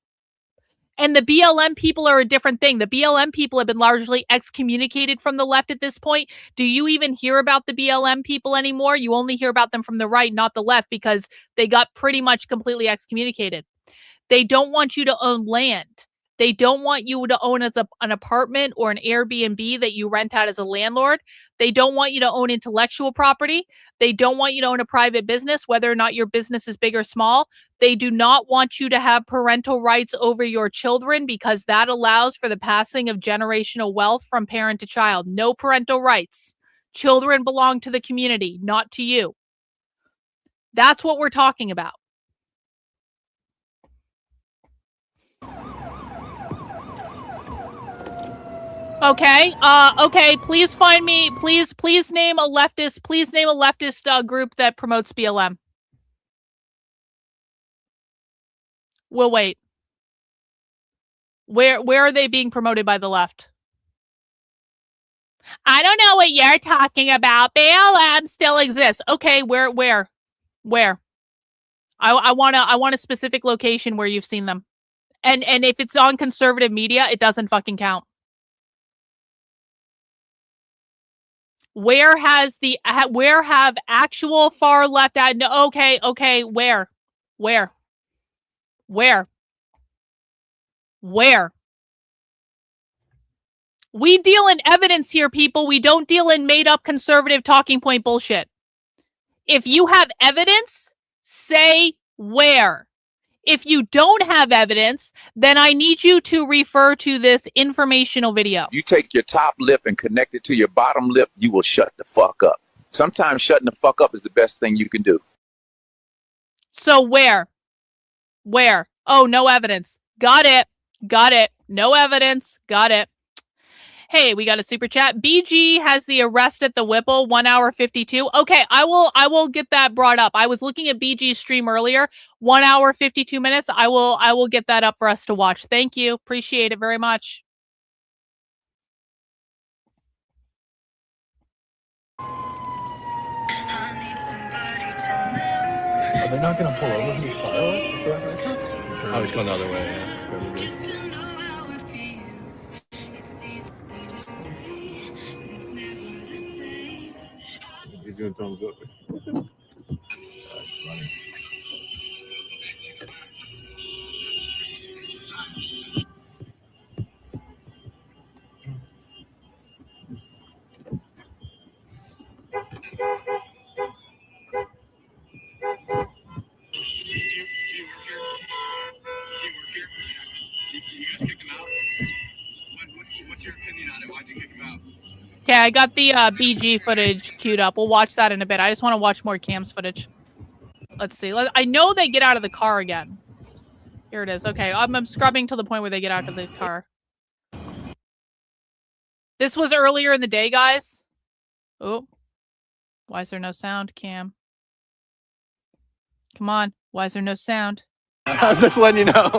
Speaker 11: And the BLM people are a different thing. The BLM people have been largely excommunicated from the left at this point. Do you even hear about the BLM people anymore? You only hear about them from the right, not the left, because they got pretty much completely excommunicated. They don't want you to own land. They don't want you to own as an apartment or an Airbnb that you rent out as a landlord. They don't want you to own intellectual property. They don't want you to own a private business, whether or not your business is big or small. They do not want you to have parental rights over your children because that allows for the passing of generational wealth from parent to child. No parental rights. Children belong to the community, not to you. That's what we're talking about. Okay. Okay. Please find me. Please name a leftist. Please name a leftist group that promotes BLM. We'll wait. Where are they being promoted by the left? I don't know what you're talking about. BLM still exists. Okay. Where? I want a specific location where you've seen them. And if it's on conservative media, it doesn't fucking count. Where have actual far left ad? No, okay. Where? We deal in evidence here, people. We don't deal in made up conservative talking point bullshit. If you have evidence, say where. If you don't have evidence, then I need you to refer to this informational video.
Speaker 10: You take your top lip and connect it to your bottom lip, you will shut the fuck up. Sometimes shutting the fuck up is the best thing you can do.
Speaker 11: So where? Oh, no evidence. Got it. No evidence. Got it. Hey, we got a super chat. BG has the arrest at the Whipple, 1 hour 52. Okay, I will get that brought up. I was looking at BG's stream earlier, 1 hour 52 minutes. I will get that up for us to watch. Thank you. Appreciate it very much.
Speaker 14: Are they not going to pull over from this car?
Speaker 7: I was going the other way, yeah.
Speaker 14: He's doing thumbs up. That's funny.
Speaker 18: You guys kicked him out? What's your opinion on it? Why'd you kick him out?
Speaker 11: Okay, I got the BG footage queued up. We'll watch that in a bit. I just want to watch more Cam's footage. Let's see. I know they get out of the car again. Here it is. Okay, I'm scrubbing to the point where they get out of the car. This was earlier in the day, guys. Oh, why is there no sound, Cam? Come on, why is there no sound?
Speaker 7: I was just letting you know.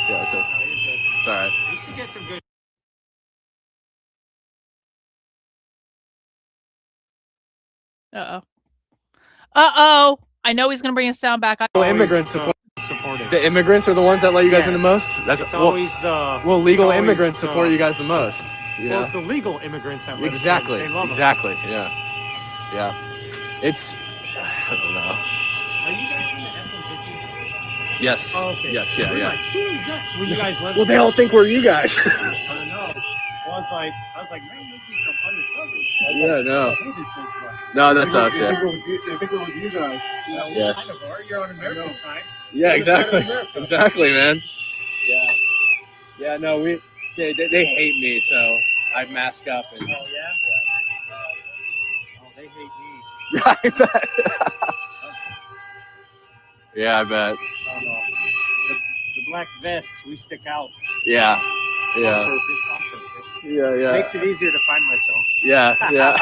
Speaker 7: Yeah, it's all right.
Speaker 17: You should get some good.
Speaker 11: Uh-oh. Uh-oh. I know he's going to bring his sound back.
Speaker 7: Immigrants supported. The immigrants are the ones that let you guys in the most? That's
Speaker 17: always the...
Speaker 7: Well, legal immigrants support you guys the most.
Speaker 17: Well, it's the legal immigrants that let us in.
Speaker 7: Exactly.
Speaker 17: They love
Speaker 7: Exactly. Yeah. Yeah. It's... I don't know.
Speaker 17: Are you guys in the F-150?
Speaker 7: Yes.
Speaker 17: Oh, okay.
Speaker 7: Yes, yeah,
Speaker 17: We're
Speaker 7: yeah.
Speaker 17: like, who is that? Well, you guys left.
Speaker 7: Well, they all think we're you guys.
Speaker 17: I don't know. Well, I was like, man, maybe some undercover.
Speaker 7: Yeah, no. No, that's us, yeah.
Speaker 17: I think it was you guys.
Speaker 7: Yeah.
Speaker 17: Kind of are. You're on America's side.
Speaker 7: Yeah, exactly. Exactly, man. Yeah. Yeah, no, they hate me, so I mask up. And,
Speaker 17: Oh, yeah? Oh, they hate me.
Speaker 7: Yeah, I bet. Yeah, I bet.
Speaker 17: Oh, no. The black vests, we stick out.
Speaker 7: Yeah. Yeah.
Speaker 17: On purpose.
Speaker 7: Yeah, yeah.
Speaker 17: Makes it easier to find myself.
Speaker 7: Yeah, yeah.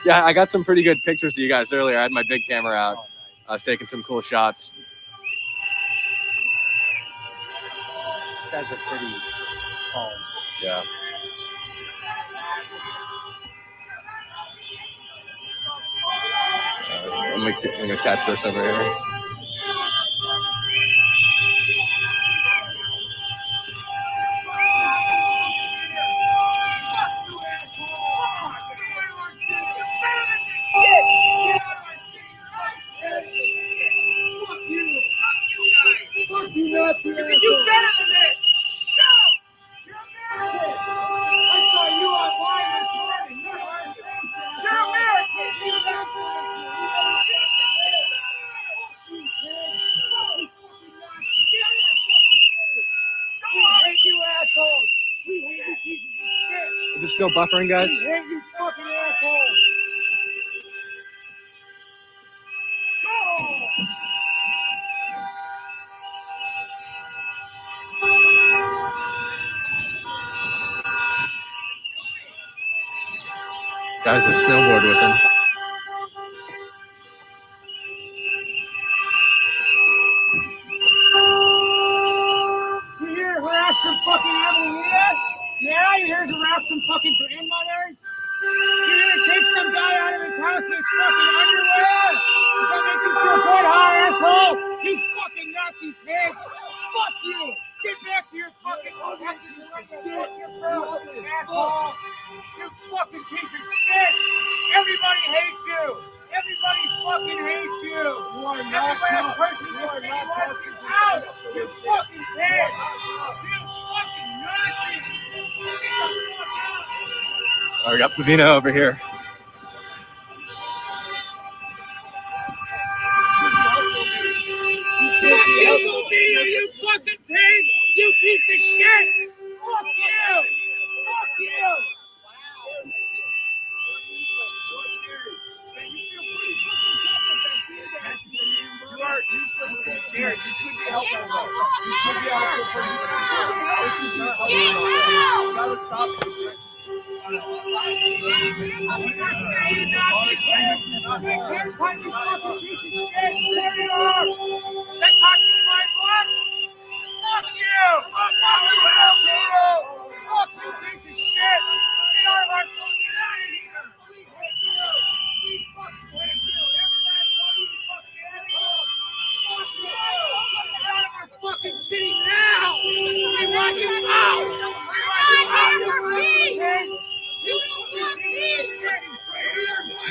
Speaker 7: Yeah, I got some pretty good pictures of you guys earlier. I had my big camera out. I was taking some cool shots.
Speaker 17: You guys are pretty calm.
Speaker 7: Yeah. I'm gonna catch this over here. Is it still buffering, guys?
Speaker 12: We hate you fucking assholes!
Speaker 7: This guy's a snowboard with him.
Speaker 12: You here to harass some fucking Adelina? Yeah, you here to harass some fucking grandmothers? You here to take some guy out of his house in his fucking underwear? Does that make you feel good, huh, asshole? You fucking Nazi bitch! Fuck you! Get back to your fucking Texas and let me fuck your bro, asshole! You fucking piece of shit! Everybody hates you! Everybody fucking hates you! You are not every last person you see wants you out! You fucking bitch! You fucking Nazi! Get the fuck out!
Speaker 7: Oh, we got Bovino over here.
Speaker 12: You fucking pig! You piece of shit! Fuck you! Fuck you! You are useless and scared. You could be helpful though. You should be helpful for you. This is not helpful. You gotta stop this shit. City now! We want you out! We want you out! You want peace!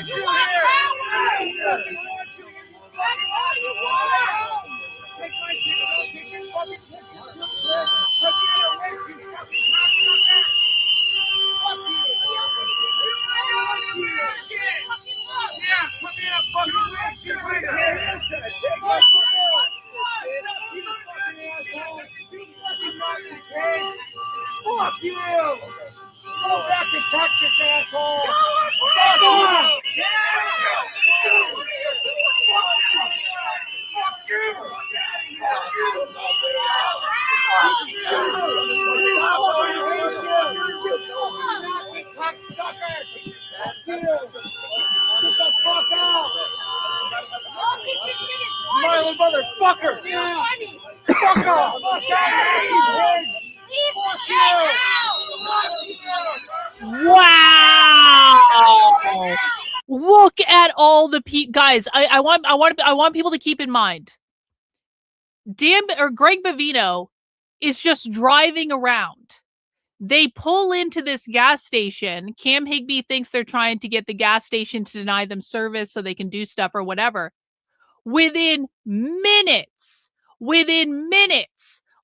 Speaker 12: You want power! That's all you want! Take my ticket, take your fucking picture, put me in a list, you fucking cocksucker! Fuck you! Yeah, put me in a fucking list, you right here! Fuck you! Go back to Texas, asshole! Go on! Fuck you! violent motherfucker! Yeah. Fuck off!
Speaker 11: Wow! Look at all the guys. I want people to keep in mind. Greg Bovino is just driving around. They pull into this gas station. Cam Higbee thinks they're trying to get the gas station to deny them service so they can do stuff or whatever. Within minutes,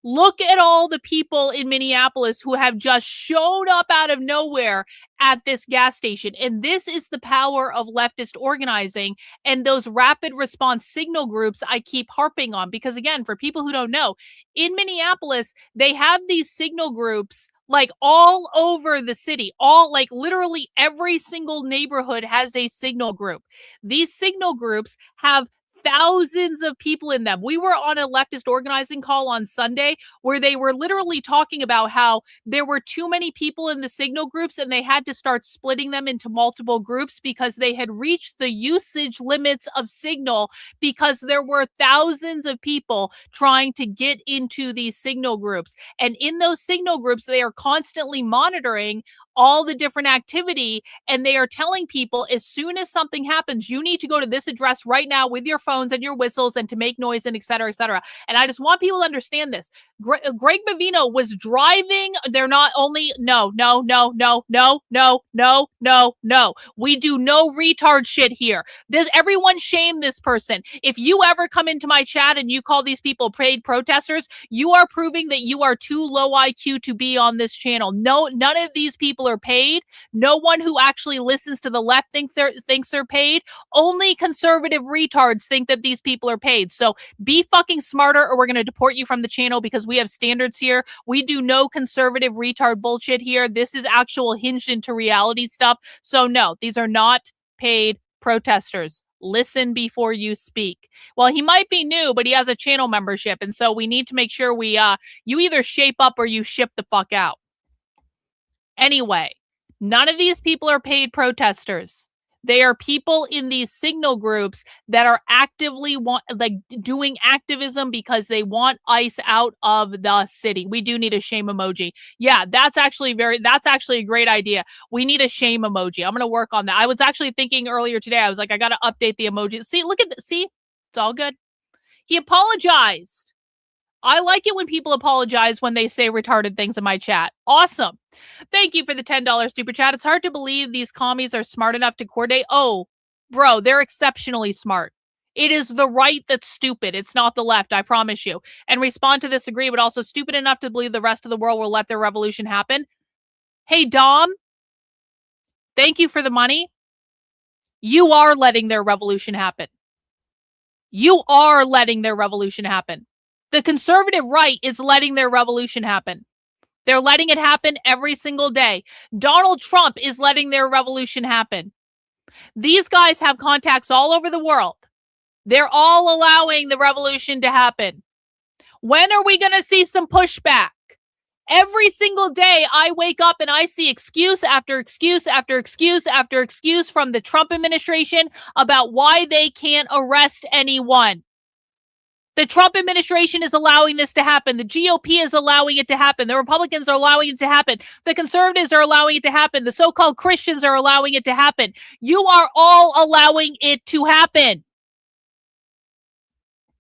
Speaker 11: look at all the people in Minneapolis who have just shown up out of nowhere at this gas station. And this is the power of leftist organizing and those rapid response signal groups I keep harping on. Because again, for people who don't know, in Minneapolis, they have these signal groups like all over the city. Like literally every single neighborhood has a signal group. These signal groups have thousands of people in them. We were on a leftist organizing call on Sunday where they were literally talking about how there were too many people in the signal groups and they had to start splitting them into multiple groups because they had reached the usage limits of signal because there were thousands of people trying to get into these signal groups. And in those signal groups, they are constantly monitoring all the different activity, and they are telling people as soon as something happens, you need to go to this address right now with your phones and your whistles and to make noise and et cetera, et cetera. And I just want people to understand this. Greg Bovino was driving. They're not only, no. We do no retard shit here. Everyone shame this person. If you ever come into my chat and you call these people paid protesters, you are proving that you are too low IQ to be on this channel. No, none of these people are paid. No one who actually listens to the left thinks they're paid. Only conservative retards think that these people are paid. So be fucking smarter or we're going to deport you from the channel because we have standards here. We do no conservative retard bullshit here. This is actual hinged into reality stuff. So no, these are not paid protesters. Listen before you speak. Well, he might be new, but he has a channel membership. And so we need to make sure you either shape up or you ship the fuck out. Anyway, none of these people are paid protesters. They are people in these signal groups that are actively doing activism because they want ICE out of the city. We do need a shame emoji. Yeah, that's actually a great idea. We need a shame emoji. I'm going to work on that. I was actually thinking earlier today, I was like, I got to update the emoji. See, look at this. See, it's all good. He apologized. I like it when people apologize when they say retarded things in my chat. Awesome. Thank you for the $10 super chat. It's hard to believe these commies are smart enough to coordinate. Oh, bro, they're exceptionally smart. It is the right that's stupid. It's not the left, I promise you. And respond to this agree, but also stupid enough to believe the rest of the world will let their revolution happen. Hey, Dom, thank you for the money. You are letting their revolution happen. You are letting their revolution happen. The conservative right is letting their revolution happen. They're letting it happen every single day. Donald Trump is letting their revolution happen. These guys have contacts all over the world. They're all allowing the revolution to happen. When are we going to see some pushback? Every single day I wake up and I see excuse after excuse after excuse after excuse from the Trump administration about why they can't arrest anyone. The Trump administration is allowing this to happen. The GOP is allowing it to happen. The Republicans are allowing it to happen. The conservatives are allowing it to happen. The so-called Christians are allowing it to happen. You are all allowing it to happen.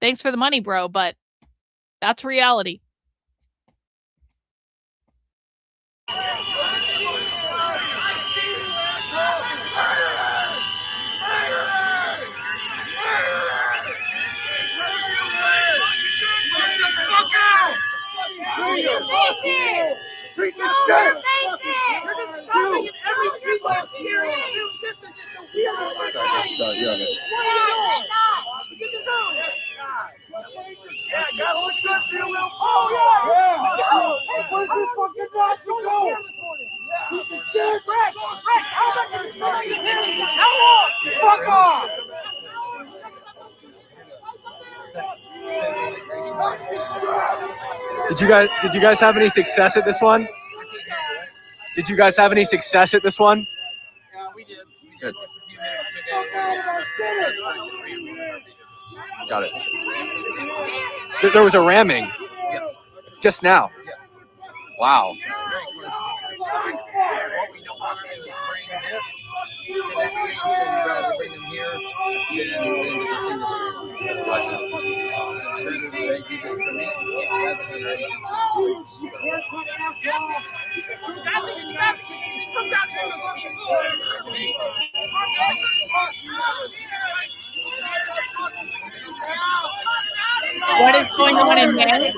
Speaker 11: Thanks for the money, bro, but that's reality.
Speaker 12: Piece of shit! You're just stopping at every street light here. This is just a wheel of my life.
Speaker 7: Sorry, you're on it.
Speaker 12: Yeah, got one good for your will. Oh, yeah! Where's your fucking dog to go? Piece of shit! Rick, how much are you trying to hit? How long? Fuck off!
Speaker 20: Did you guys have any success at this one? Did you guys have any success at this one?
Speaker 16: Yeah, we did.
Speaker 20: Good. Got it. There was a ramming. Just now. Wow.
Speaker 16: What we don't want to do is bring this to that scene, so we'd rather bring them here than to the scene of the room. It's better they do this for me.
Speaker 11: What is going on in May?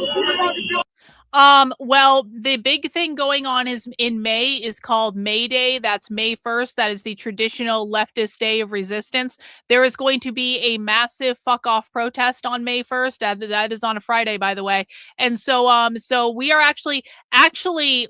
Speaker 11: Well, the big thing going on is in May is called May Day. That's May 1st. That is the traditional leftist day of resistance. There is going to be a massive fuck off protest on May 1st. That is on a Friday, by the way. And so we are actually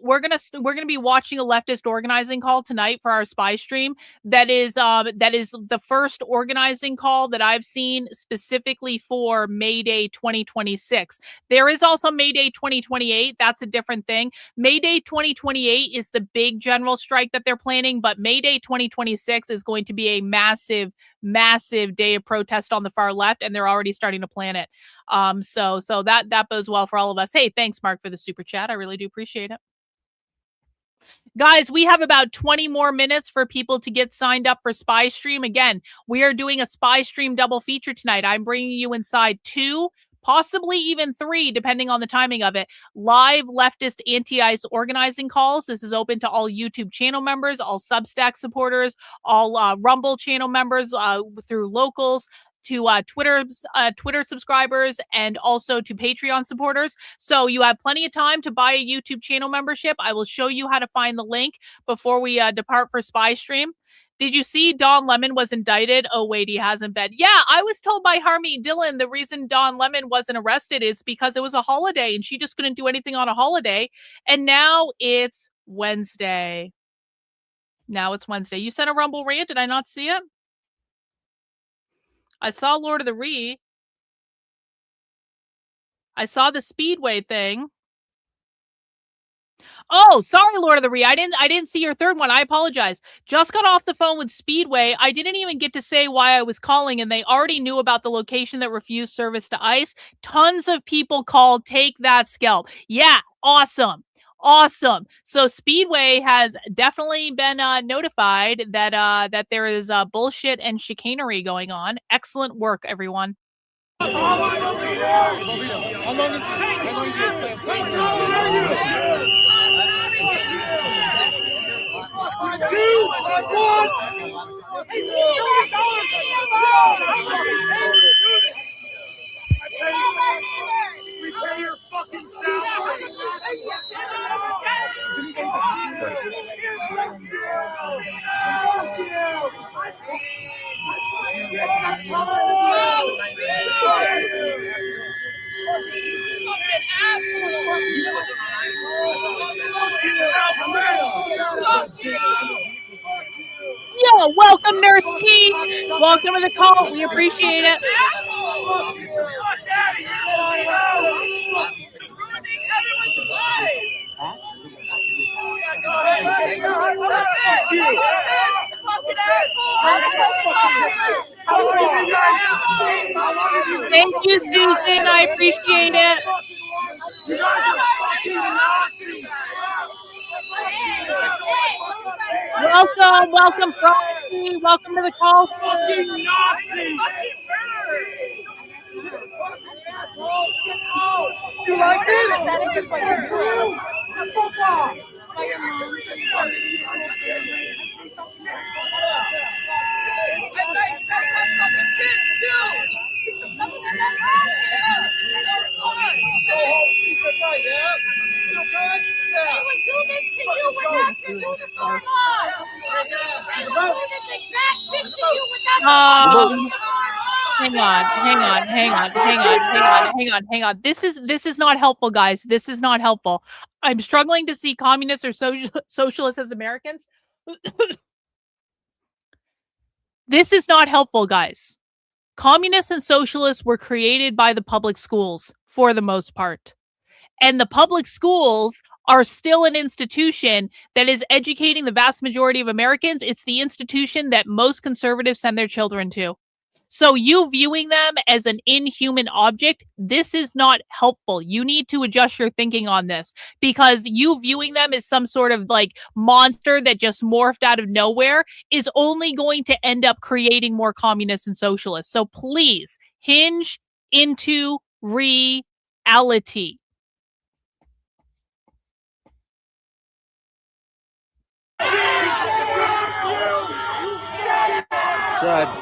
Speaker 11: we're gonna be watching a leftist organizing call tonight for our spy stream. That is the first organizing call that I've seen specifically for May Day 2026. There is also May Day 2028. That's a different thing. May Day 2028 is the big general strike that they're planning, but May Day 2026 is going to be a massive, massive day of protest on the far left, and they're already starting to plan it. So that bodes well for all of us. Hey, thanks, Mark, for the super chat. I really do appreciate it. Guys, we have about 20 more minutes for people to get signed up for Spy Stream. Again, we are doing a Spy Stream double feature tonight. I'm bringing you inside 2, possibly even 3, depending on the timing of it, live leftist anti-ICE organizing calls. This is open to all YouTube channel members, all Substack supporters, all Rumble channel members through locals, to Twitter subscribers, and also to Patreon supporters. So you have plenty of time to buy a YouTube channel membership. I will show you how to find the link before we depart for Spy Stream. Did you see Don Lemon was indicted? Oh, wait, he hasn't been. Yeah, I was told by Harmeet Dillon the reason Don Lemon wasn't arrested is because it was a holiday and she just couldn't do anything on a holiday. And now it's Wednesday. You sent a Rumble rant. Did I not see it? I saw Lord of the Ree. I saw the Speedway thing. Oh, sorry, Lord of the Ree. I didn't see your third one. I apologize. Just got off the phone with Speedway. I didn't even get to say why I was calling, and they already knew about the location that refused service to ICE. Tons of people called, take that scalp. Yeah, awesome. Awesome. So Speedway has definitely been notified that there is bullshit and chicanery going on. Excellent work, everyone. Yo, welcome, Nurse T. Welcome to the call. We appreciate it. Thank you, Susan. I appreciate it. Welcome, Frosty. Welcome to the call.
Speaker 12: You like this?
Speaker 11: Hang on. This is not helpful, guys. This is not helpful. I'm struggling to see communists or socialists as Americans. This is not helpful, guys. Communists and socialists were created by the public schools for the most part. And the public schools are still an institution that is educating the vast majority of Americans. It's the institution that most conservatives send their children to. So you viewing them as an inhuman object, this is not helpful. You need to adjust your thinking on this, because you viewing them as some sort of like monster that just morphed out of nowhere is only going to end up creating more communists and socialists. So please hinge into reality.
Speaker 20: Sad.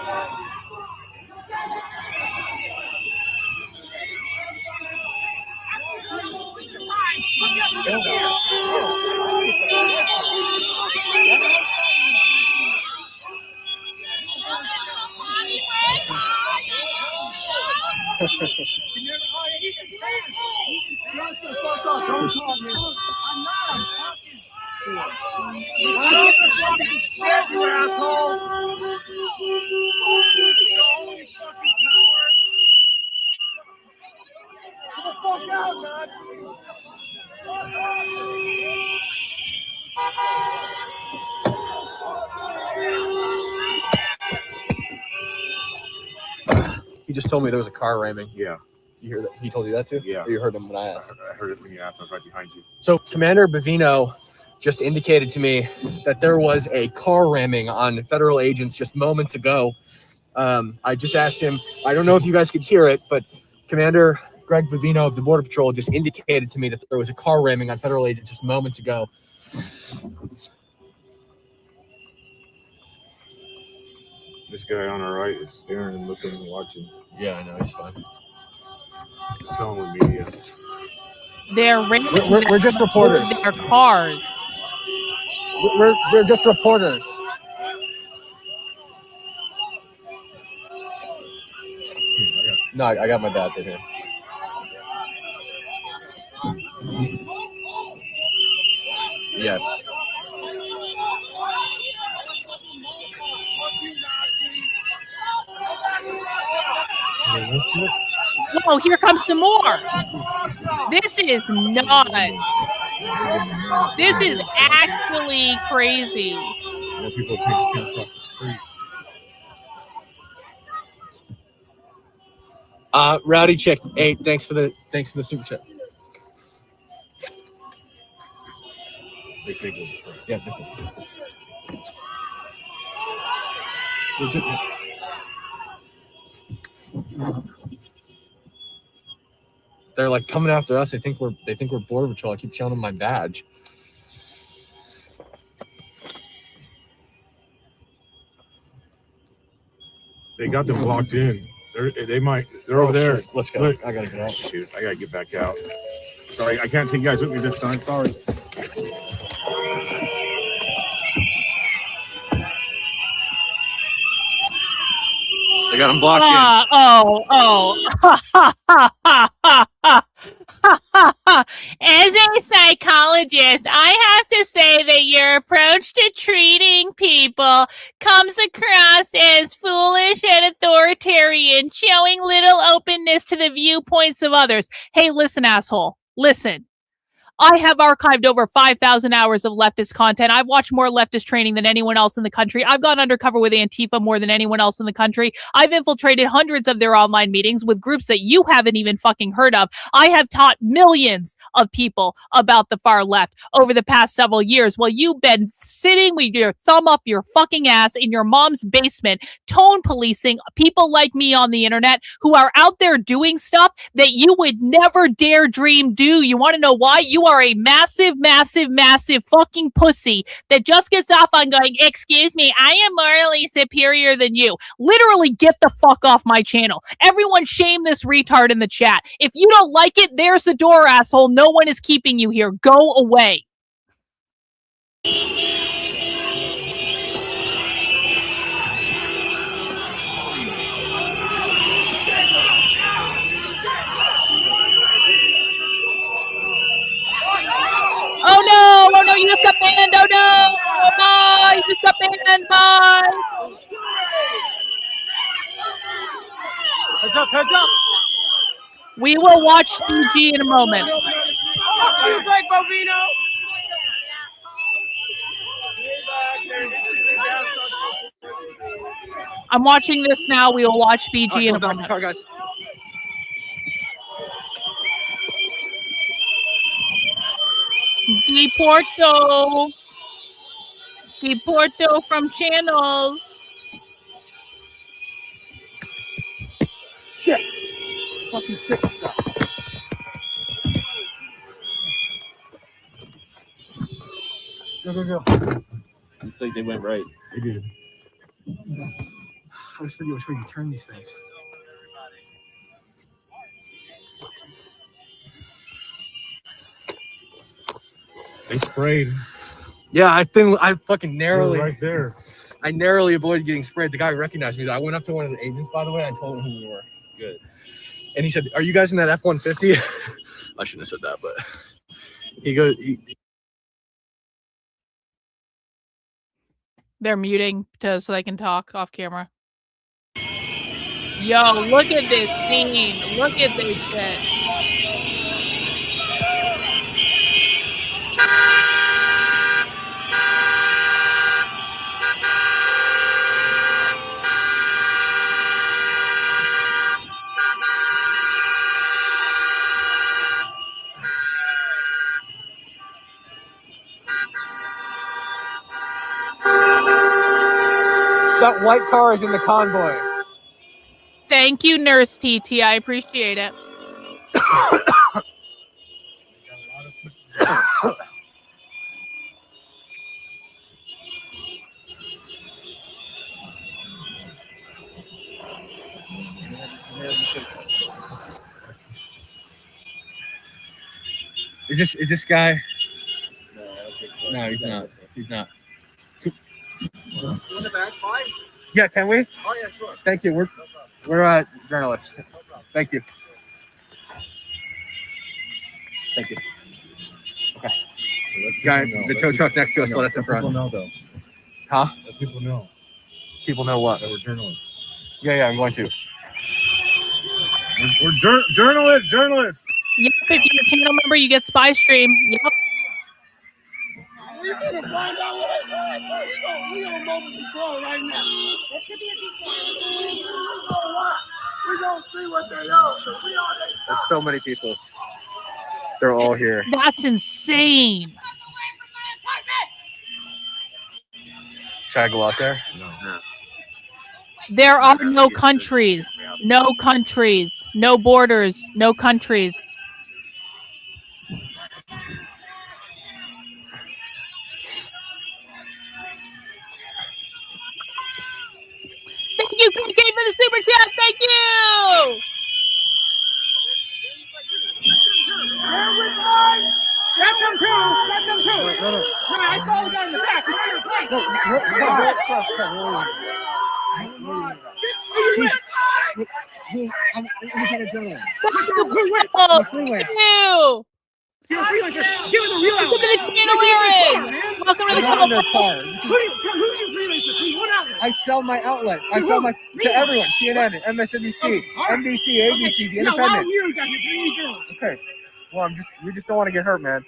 Speaker 20: He just told me there was a car ramming.
Speaker 14: Yeah.
Speaker 20: You hear that? He told you that too?
Speaker 14: Yeah.
Speaker 20: Or you heard him when I asked?
Speaker 14: I heard it when you asked. I was right behind you.
Speaker 20: So Commander Bovino just indicated to me that there was a car ramming on federal agents just moments ago. I just asked him, I don't know if you guys could hear it, but Commander Greg Bovino of the Border Patrol just indicated to me that there was a car ramming on federal agents just moments ago.
Speaker 14: This guy on our right is staring and looking and watching.
Speaker 20: Yeah, I know. He's fine.
Speaker 14: He's telling the media.
Speaker 11: They're
Speaker 20: we're just reporters.
Speaker 11: Their cars.
Speaker 20: We're just reporters. No, I got my dad's in here. Yes.
Speaker 11: Whoa, here comes some more. This is not. This is actually crazy.
Speaker 14: More people came across the street.
Speaker 20: Rowdy Chick 8, thanks for the super chat.
Speaker 14: They think it was
Speaker 20: Yeah. They're like coming after us. They think we're Border Patrol. I keep showing them my badge.
Speaker 14: They got them blocked in. They're over there.
Speaker 20: Shit. Let's go.
Speaker 14: Look.
Speaker 20: I gotta get out.
Speaker 14: Shoot, I gotta get back out. Sorry, I can't take you guys with me this time. Sorry.
Speaker 20: They got them blocked in.
Speaker 11: As a psychologist, I have to say that your approach to treating people comes across as foolish and authoritarian, showing little openness to the viewpoints of others. Hey, listen, asshole. Listen. I have archived over 5,000 hours of leftist content. I've watched more leftist training than anyone else in the country. I've gone undercover with Antifa more than anyone else in the country. I've infiltrated hundreds of their online meetings with groups that you haven't even fucking heard of. I have taught millions of people about the far left over the past several years while you've been sitting with your thumb up your fucking ass in your mom's basement, tone policing people like me on the internet who are out there doing stuff that you would never dare dream do. You want to know why? You are a massive, massive, massive fucking pussy that just gets off on going, excuse me, I am morally superior than you. Literally get the fuck off my channel. Everyone shame this retard in the chat. If you don't like it, there's the door, asshole. No one is keeping you here. Go away. Oh no, you just got banned, oh no, bye, you just got banned, bye.
Speaker 12: Heads up.
Speaker 11: We will watch PG in a moment.
Speaker 12: Fuck you, Greg Bovino.
Speaker 11: I'm watching this now. We will watch BG in a
Speaker 20: Go back to
Speaker 11: moment.
Speaker 20: car, guys.
Speaker 11: Deporto. Deporto from channel.
Speaker 12: Shit. Fucking sick stuff. Go.
Speaker 7: It's like they went right.
Speaker 12: They did. I always forget which way you turn these things.
Speaker 14: They sprayed.
Speaker 20: Yeah, I fucking narrowly
Speaker 14: right there.
Speaker 20: I narrowly avoided getting sprayed. The guy recognized me. I went up to one of the agents, by the way. I told him who we were.
Speaker 7: Good.
Speaker 20: And he said, "Are you guys in that F-150?" I shouldn't have said that, but he goes.
Speaker 11: They're muting so they can talk off camera. Yo, look at this scene. Look at this shit.
Speaker 20: That white car is in the convoy.
Speaker 11: Thank you, Nurse TT. I appreciate it.
Speaker 20: Is this guy?
Speaker 7: No, he's not. He's not.
Speaker 12: In the back, fine.
Speaker 20: Yeah, can we?
Speaker 12: Oh yeah, sure.
Speaker 20: Thank you. We're journalists. Thank you. Thank you. Okay. Guy, the tow truck next to us, let us in front.
Speaker 14: People know though.
Speaker 20: Huh?
Speaker 14: Let people know.
Speaker 20: People know what?
Speaker 14: That we're journalists.
Speaker 20: Yeah, I'm going to.
Speaker 14: We're journalists.
Speaker 11: Yep, if you're a channel member, you get Spy Stream. Yep.
Speaker 12: We're gonna find out what I said. We on mobile control right now. This could be a big We're gonna see what they are.
Speaker 20: There's so many people. They're all here.
Speaker 11: That's insane.
Speaker 20: Should I go out there? No.
Speaker 11: There are no countries. No countries. No borders. No countries. Thank you, KK, for the super chat. Thank you.
Speaker 12: That's him too. No, I saw the guy in the back.
Speaker 11: Ew.
Speaker 12: Give it the real
Speaker 11: Welcome to the channel, Aaron. Welcome to the channel.
Speaker 12: Who do you freelance with? What outlet?
Speaker 20: I sell my outlet. I
Speaker 12: To
Speaker 20: sell
Speaker 12: who?
Speaker 20: my to everyone. CNN, MSNBC, NBC, ABC, The
Speaker 12: A lot of
Speaker 20: Independent.
Speaker 12: years out here. You need journalists.
Speaker 20: Okay. Well, we just don't want to get hurt, man.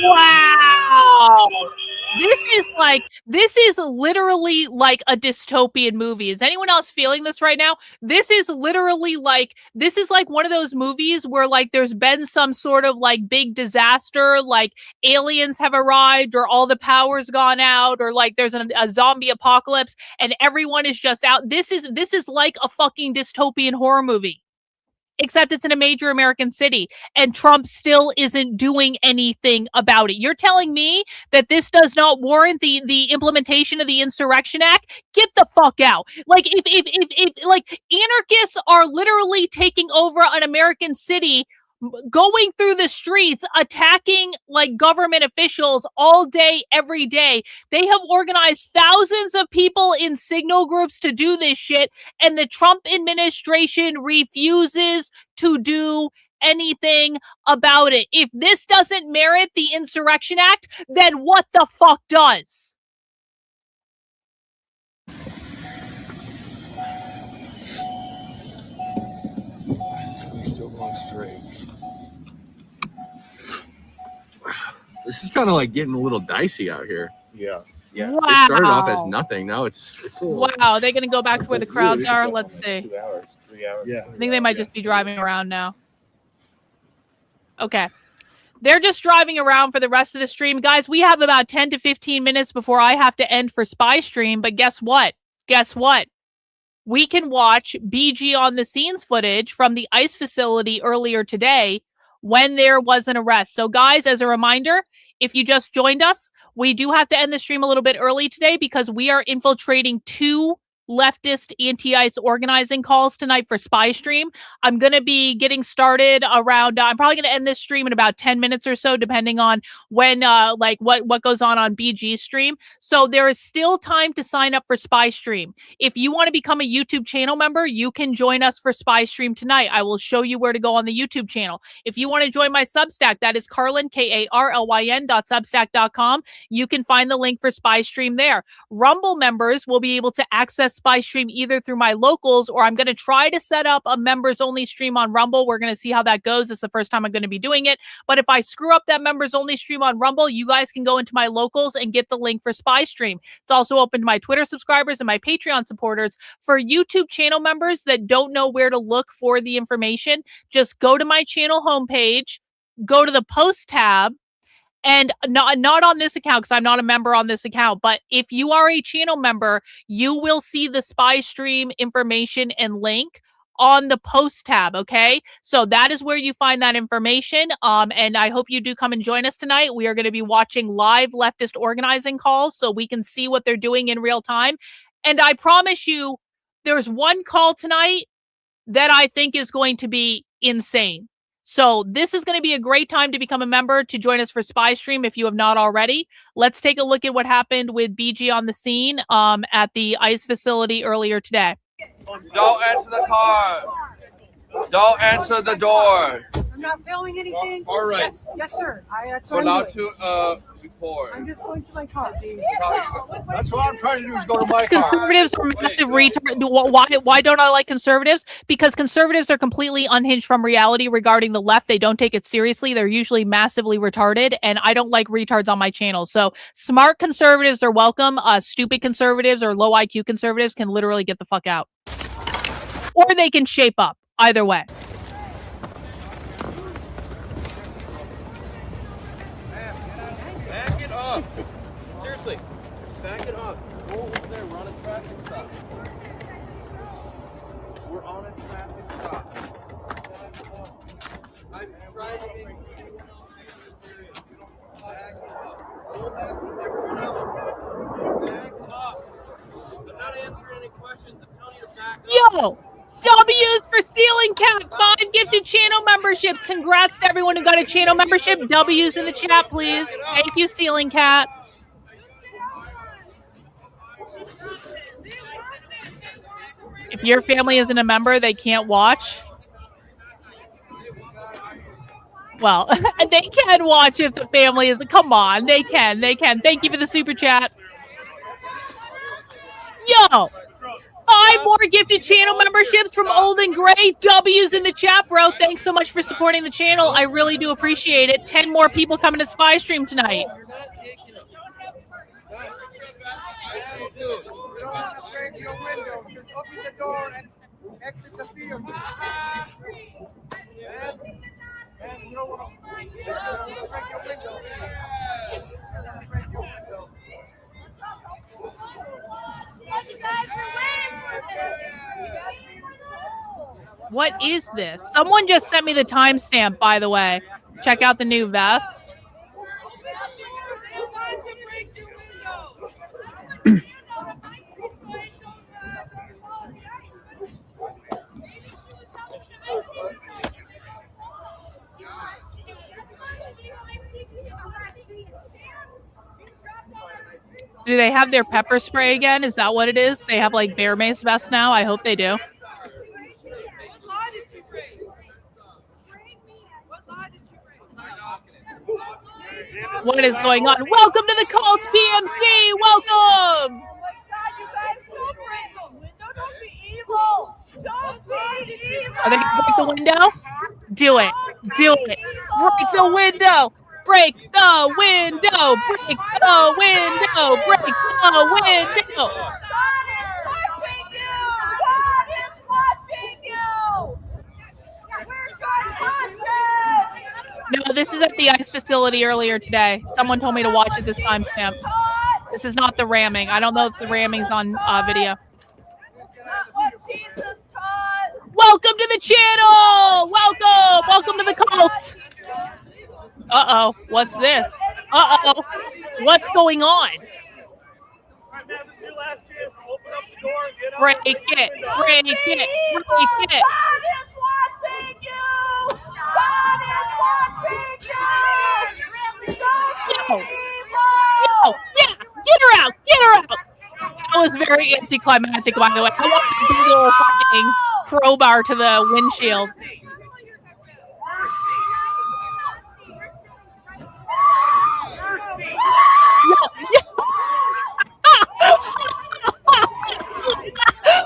Speaker 11: Wow. This is literally like a dystopian movie. Is anyone else feeling this right now? This is literally like one of those movies where like there's been some sort of like big disaster, like aliens have arrived or all the power's gone out or like there's a zombie apocalypse and everyone is just out. This is like a fucking dystopian horror movie. Except it's in a major American city and Trump still isn't doing anything about it. You're telling me that this does not warrant the implementation of the Insurrection Act? Get the fuck out. Like if like anarchists are literally taking over an American city, going through the streets, attacking like government officials all day, every day. They have organized thousands of people in signal groups to do this shit, and the Trump administration refuses to do anything about it. If this doesn't merit the Insurrection Act, then what the fuck does?
Speaker 20: We're still going straight.
Speaker 7: This is kind of like getting a little dicey out here.
Speaker 14: Yeah.
Speaker 7: Yeah.
Speaker 11: Wow.
Speaker 7: It started off as nothing. Now it's a little,
Speaker 11: Wow, they're gonna go back to where the crowds are. Let's see.
Speaker 14: 2 hours, 3 hours. Yeah.
Speaker 11: I think they might just be driving around now. Okay. They're just driving around for the rest of the stream. Guys, we have about 10 to 15 minutes before I have to end for Spy Stream. But guess what? Guess what? We can watch BG on the scenes footage from the ICE facility earlier today when there was an arrest. So guys, as a reminder, if you just joined us, we do have to end the stream a little bit early today because we are infiltrating 2 leftist anti-ICE organizing calls tonight for Spy Stream. I'm going to be getting started around, I'm probably going to end this stream in about 10 minutes or so, depending on when, what goes on BG stream. So there is still time to sign up for Spy Stream. If you want to become a YouTube channel member, you can join us for Spy Stream tonight. I will show you where to go on the YouTube channel. If you want to join my Substack, that is Karlyn, KARLYN.substack.com. You can find the link for Spy Stream there. Rumble members will be able to access Spy Stream either through my locals, or I'm going to try to set up a members only stream on Rumble. We're going to see how that goes. It's the first time I'm going to be doing it. But if I screw up that members only stream on Rumble, you guys can go into my locals and get the link for Spy Stream. It's also open to my Twitter subscribers and my Patreon supporters. For YouTube channel members that don't know where to look for the information, just go to my channel homepage, go to the post tab, and not on this account because I'm not a member on this account. But if you are a channel member, you will see the Spy Stream information and link on the post tab. Okay, so that is where you find that information. And I hope you do come and join us tonight. We are going to be watching live leftist organizing calls so we can see what they're doing in real time. And I promise you, there's one call tonight that I think is going to be insane. So this is going to be a great time to become a member, to join us for Spy Stream if you have not already. Let's take a look at what happened with BG on the scene at the ICE facility earlier today.
Speaker 21: Don't answer the car. Don't answer the door.
Speaker 22: I'm not filming anything.
Speaker 21: All right.
Speaker 22: Yes, sir. That's
Speaker 21: We're
Speaker 22: what I'm
Speaker 21: allowed
Speaker 22: doing.
Speaker 21: to record.
Speaker 22: I'm just going to my car.
Speaker 21: That's what I'm trying to do is go to my car.
Speaker 11: Conservatives are massive retards. Why don't I like conservatives? Because conservatives are completely unhinged from reality regarding the left. They don't take it seriously. They're usually massively retarded, and I don't like retards on my channel. So smart conservatives are welcome. Stupid conservatives or low IQ conservatives can literally get the fuck out. Or they can shape up. Either way.
Speaker 21: Back it up. Seriously. Back it up. Go over there. We're on a traffic stop. We're on a traffic stop. I'm trying to make back it up. Go back with everyone else. Back up. I'm not answering any questions. I'm telling you to back up.
Speaker 11: Yo! W's for Ceiling Cat, 5 gifted channel memberships. Congrats to everyone who got a channel membership. W's in the chat, please. Thank you, Ceiling Cat. If your family isn't a member, they can't watch. Well, they can watch if the family is. Come on, they can. They can. Thank you for the super chat. Yo! 5 more gifted channel memberships from Old and Gray. W's in the chat, bro. Thanks so much for supporting the channel. I really do appreciate it. 10 more people coming to Spy Stream tonight. What is this? Someone just sent me the timestamp, by the way. Check out the new vest. Do they have their pepper spray again? Is that what it is? They have like bear mace vests now? I hope they do. What is going on? Welcome to the cult, PMC. Welcome. Are they going to break the window? Do it. Do it. Break the window. break the window, break the window, break the window. No, this is at the ICE facility earlier today. Someone told me to watch at this timestamp. This is not the ramming. I don't know if the ramming's on video. Welcome to the channel! Welcome! Welcome to the cult! Uh-oh. What's this? Uh-oh. What's going on? Break it! Break it! Break it! Yo! Yo! Yeah! Get her out! Get her out! That was very anticlimactic, by the way. I want a big old fucking crowbar to the windshield.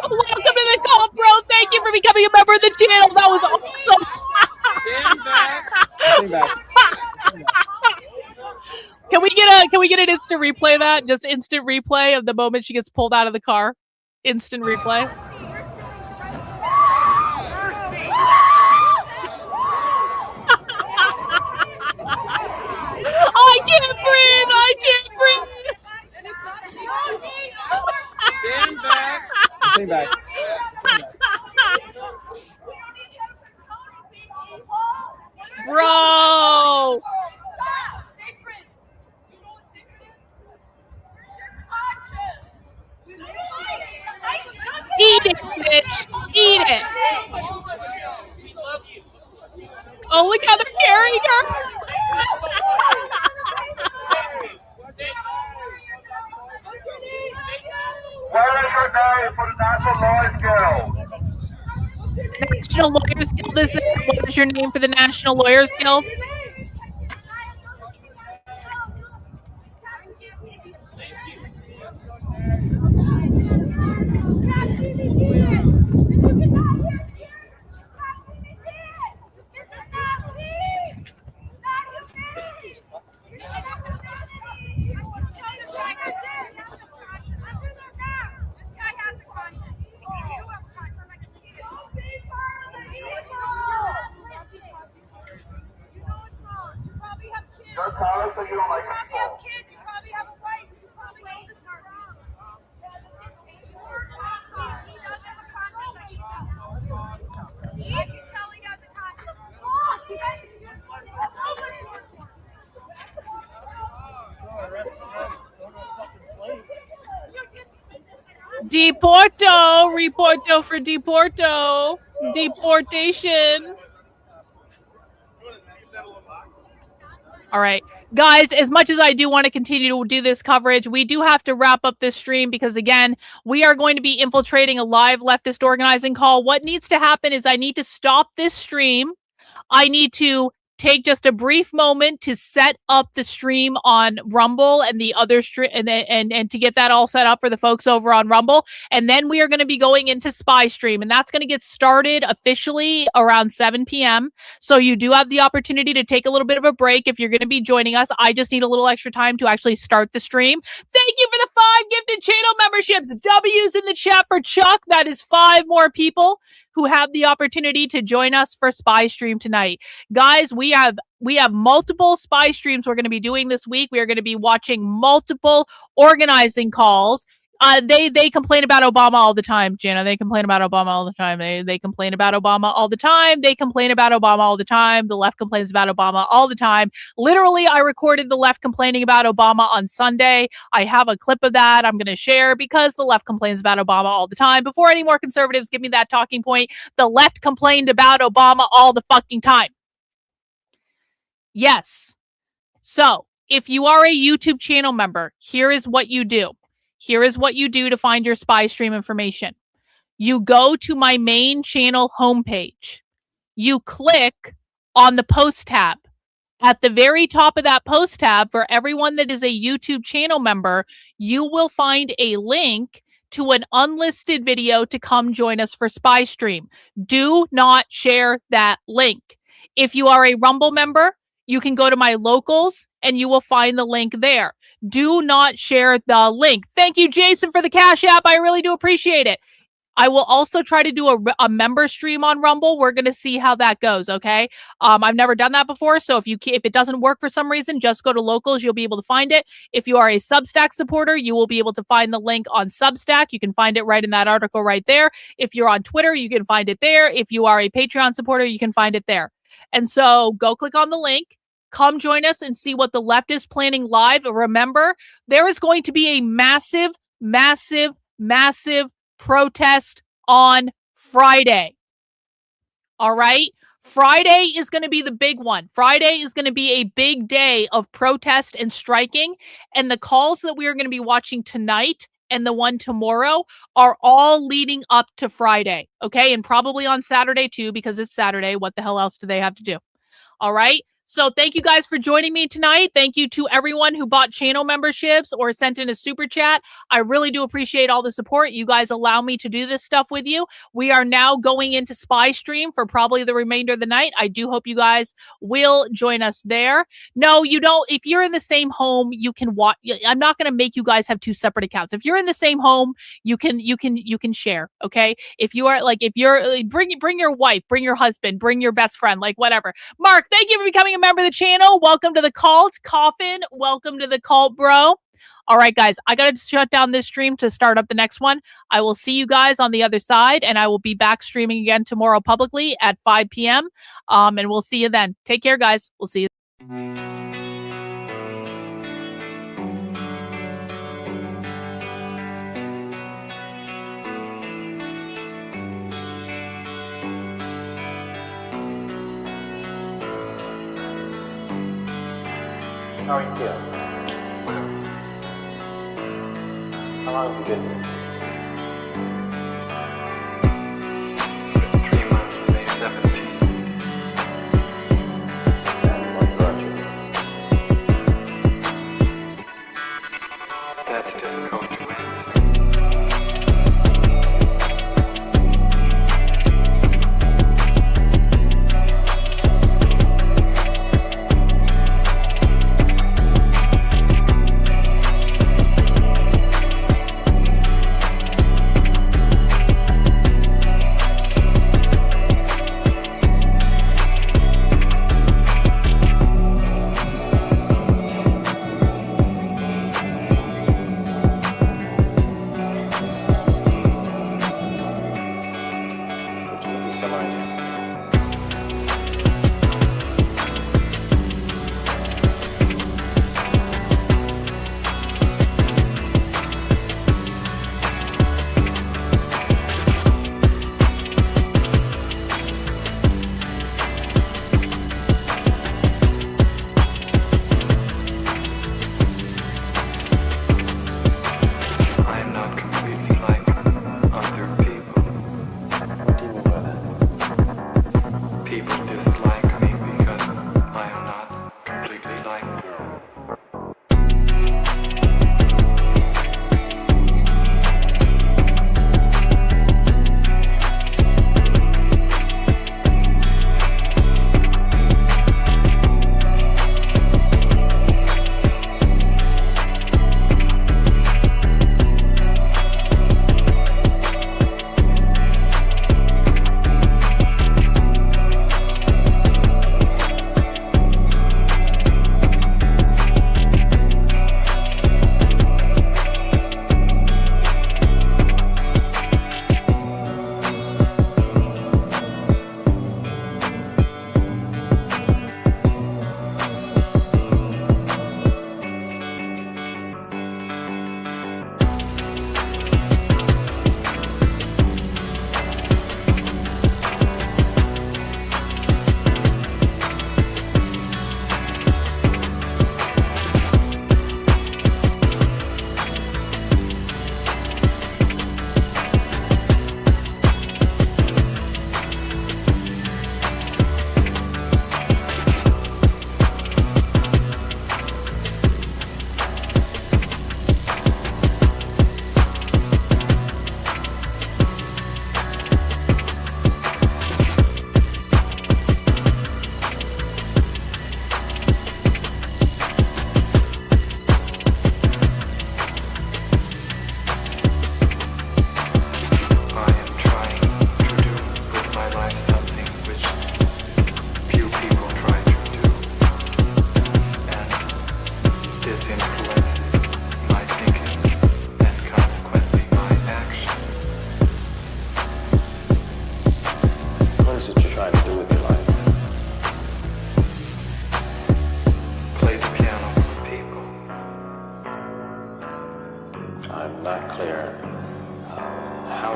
Speaker 11: Welcome to the cult, bro. Thank you for becoming a member of the channel. That was awesome.
Speaker 20: Stand back.
Speaker 11: Can we get an instant replay of that? Just instant replay of the moment she gets pulled out of the car. Instant replay. I can't breathe. I can't breathe.
Speaker 21: Stand back.
Speaker 20: Stand back.
Speaker 11: Bro. Eat it, bitch. Eat it. Oh, look how they're carrying her.
Speaker 1: Where is your name for the National Lawyers Guild?
Speaker 11: National Lawyers Guild is there. What is your name for the National Lawyers Guild?
Speaker 1: Just tell us that you don't like people.
Speaker 11: Deporto, reporto for deporto, deportation. All right, guys, as much as I do want to continue to do this coverage, we do have to wrap up this stream because, again, we are going to be infiltrating a live leftist organizing call. What needs to happen is I need to stop this stream. I need to take just a brief moment to set up the stream on Rumble and the other stream and to get that all set up for the folks over on Rumble. And then we are going to be going into Spy Stream, and that's going to get started officially around 7 p.m. So you do have the opportunity to take a little bit of a break if you're going to be joining us. I just need a little extra time to actually start the stream. Thank you for the 5 gifted channel memberships. W's in the chat for Chuck. That is 5 more people who have the opportunity to join us for Spy Stream tonight. Guys, we have multiple Spy Streams we're going to be doing this week. We are going to be watching multiple organizing calls. They complain about Obama all the time, Jana. They complain about Obama all the time. They complain about Obama all the time. They complain about Obama all the time. The left complains about Obama all the time. Literally, I recorded the left complaining about Obama on Sunday. I have a clip of that I'm going to share because the left complains about Obama all the time. Before any more conservatives give me that talking point, the left complained about Obama all the fucking time. Yes. So, if you are a YouTube channel member, here is what you do. Here is what you do to find your Spy Stream information. You go to my main channel homepage. You click on the post tab. At the very top of that post tab, for everyone that is a YouTube channel member, you will find a link to an unlisted video to come join us for Spy Stream. Do not share that link. If you are a Rumble member, you can go to my locals and you will find the link there. Do not share the link. Thank you, Jason, for the Cash App. I really do appreciate it. I will also try to do a member stream on Rumble. We're going to see how that goes, okay? I've never done that before, so if it doesn't work for some reason, just go to locals. You'll be able to find it. If you are a Substack supporter, you will be able to find the link on Substack. You can find it right in that article right there. If you're on Twitter, you can find it there. If you are a Patreon supporter, you can find it there. And so go click on the link. Come join us and see what the left is planning live. Remember, there is going to be a massive, massive, massive protest on Friday. All right? Friday is going to be the big one. Friday is going to be a big day of protest and striking. And the calls that we are going to be watching tonight and the one tomorrow are all leading up to Friday. Okay? And probably on Saturday too, because it's Saturday. What the hell else do they have to do? All right? So thank you guys for joining me tonight. Thank you to everyone who bought channel memberships or sent in a super chat. I really do appreciate all the support. You guys allow me to do this stuff with you. We are now going into Spy Stream for probably the remainder of the night. I do hope you guys will join us there. No, you don't. If you're in the same home, you can watch. I'm not going to make you guys have two separate accounts. If you're in the same home, you can share. Okay. If you are bring your wife, bring your husband, bring your best friend, like whatever. Mark, thank you for becoming a member of the channel. Welcome to the cult. Coffin, welcome to the cult, bro. All right, guys, I got to shut down this stream to start up the next one. I will see you guys on the other side, and I will be back streaming again tomorrow publicly at 5 p.m. And we'll see you then. Take care, guys. We'll see you.
Speaker 19: How are you feeling? How long have you been here? 3 months, May 17th. And what brought you here? That's difficult to answer.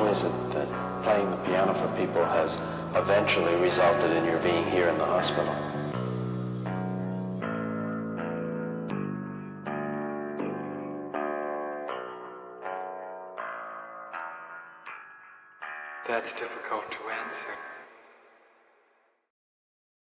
Speaker 19: how is it that playing the piano for people has eventually resulted in your being here in the hospital? That's difficult to answer.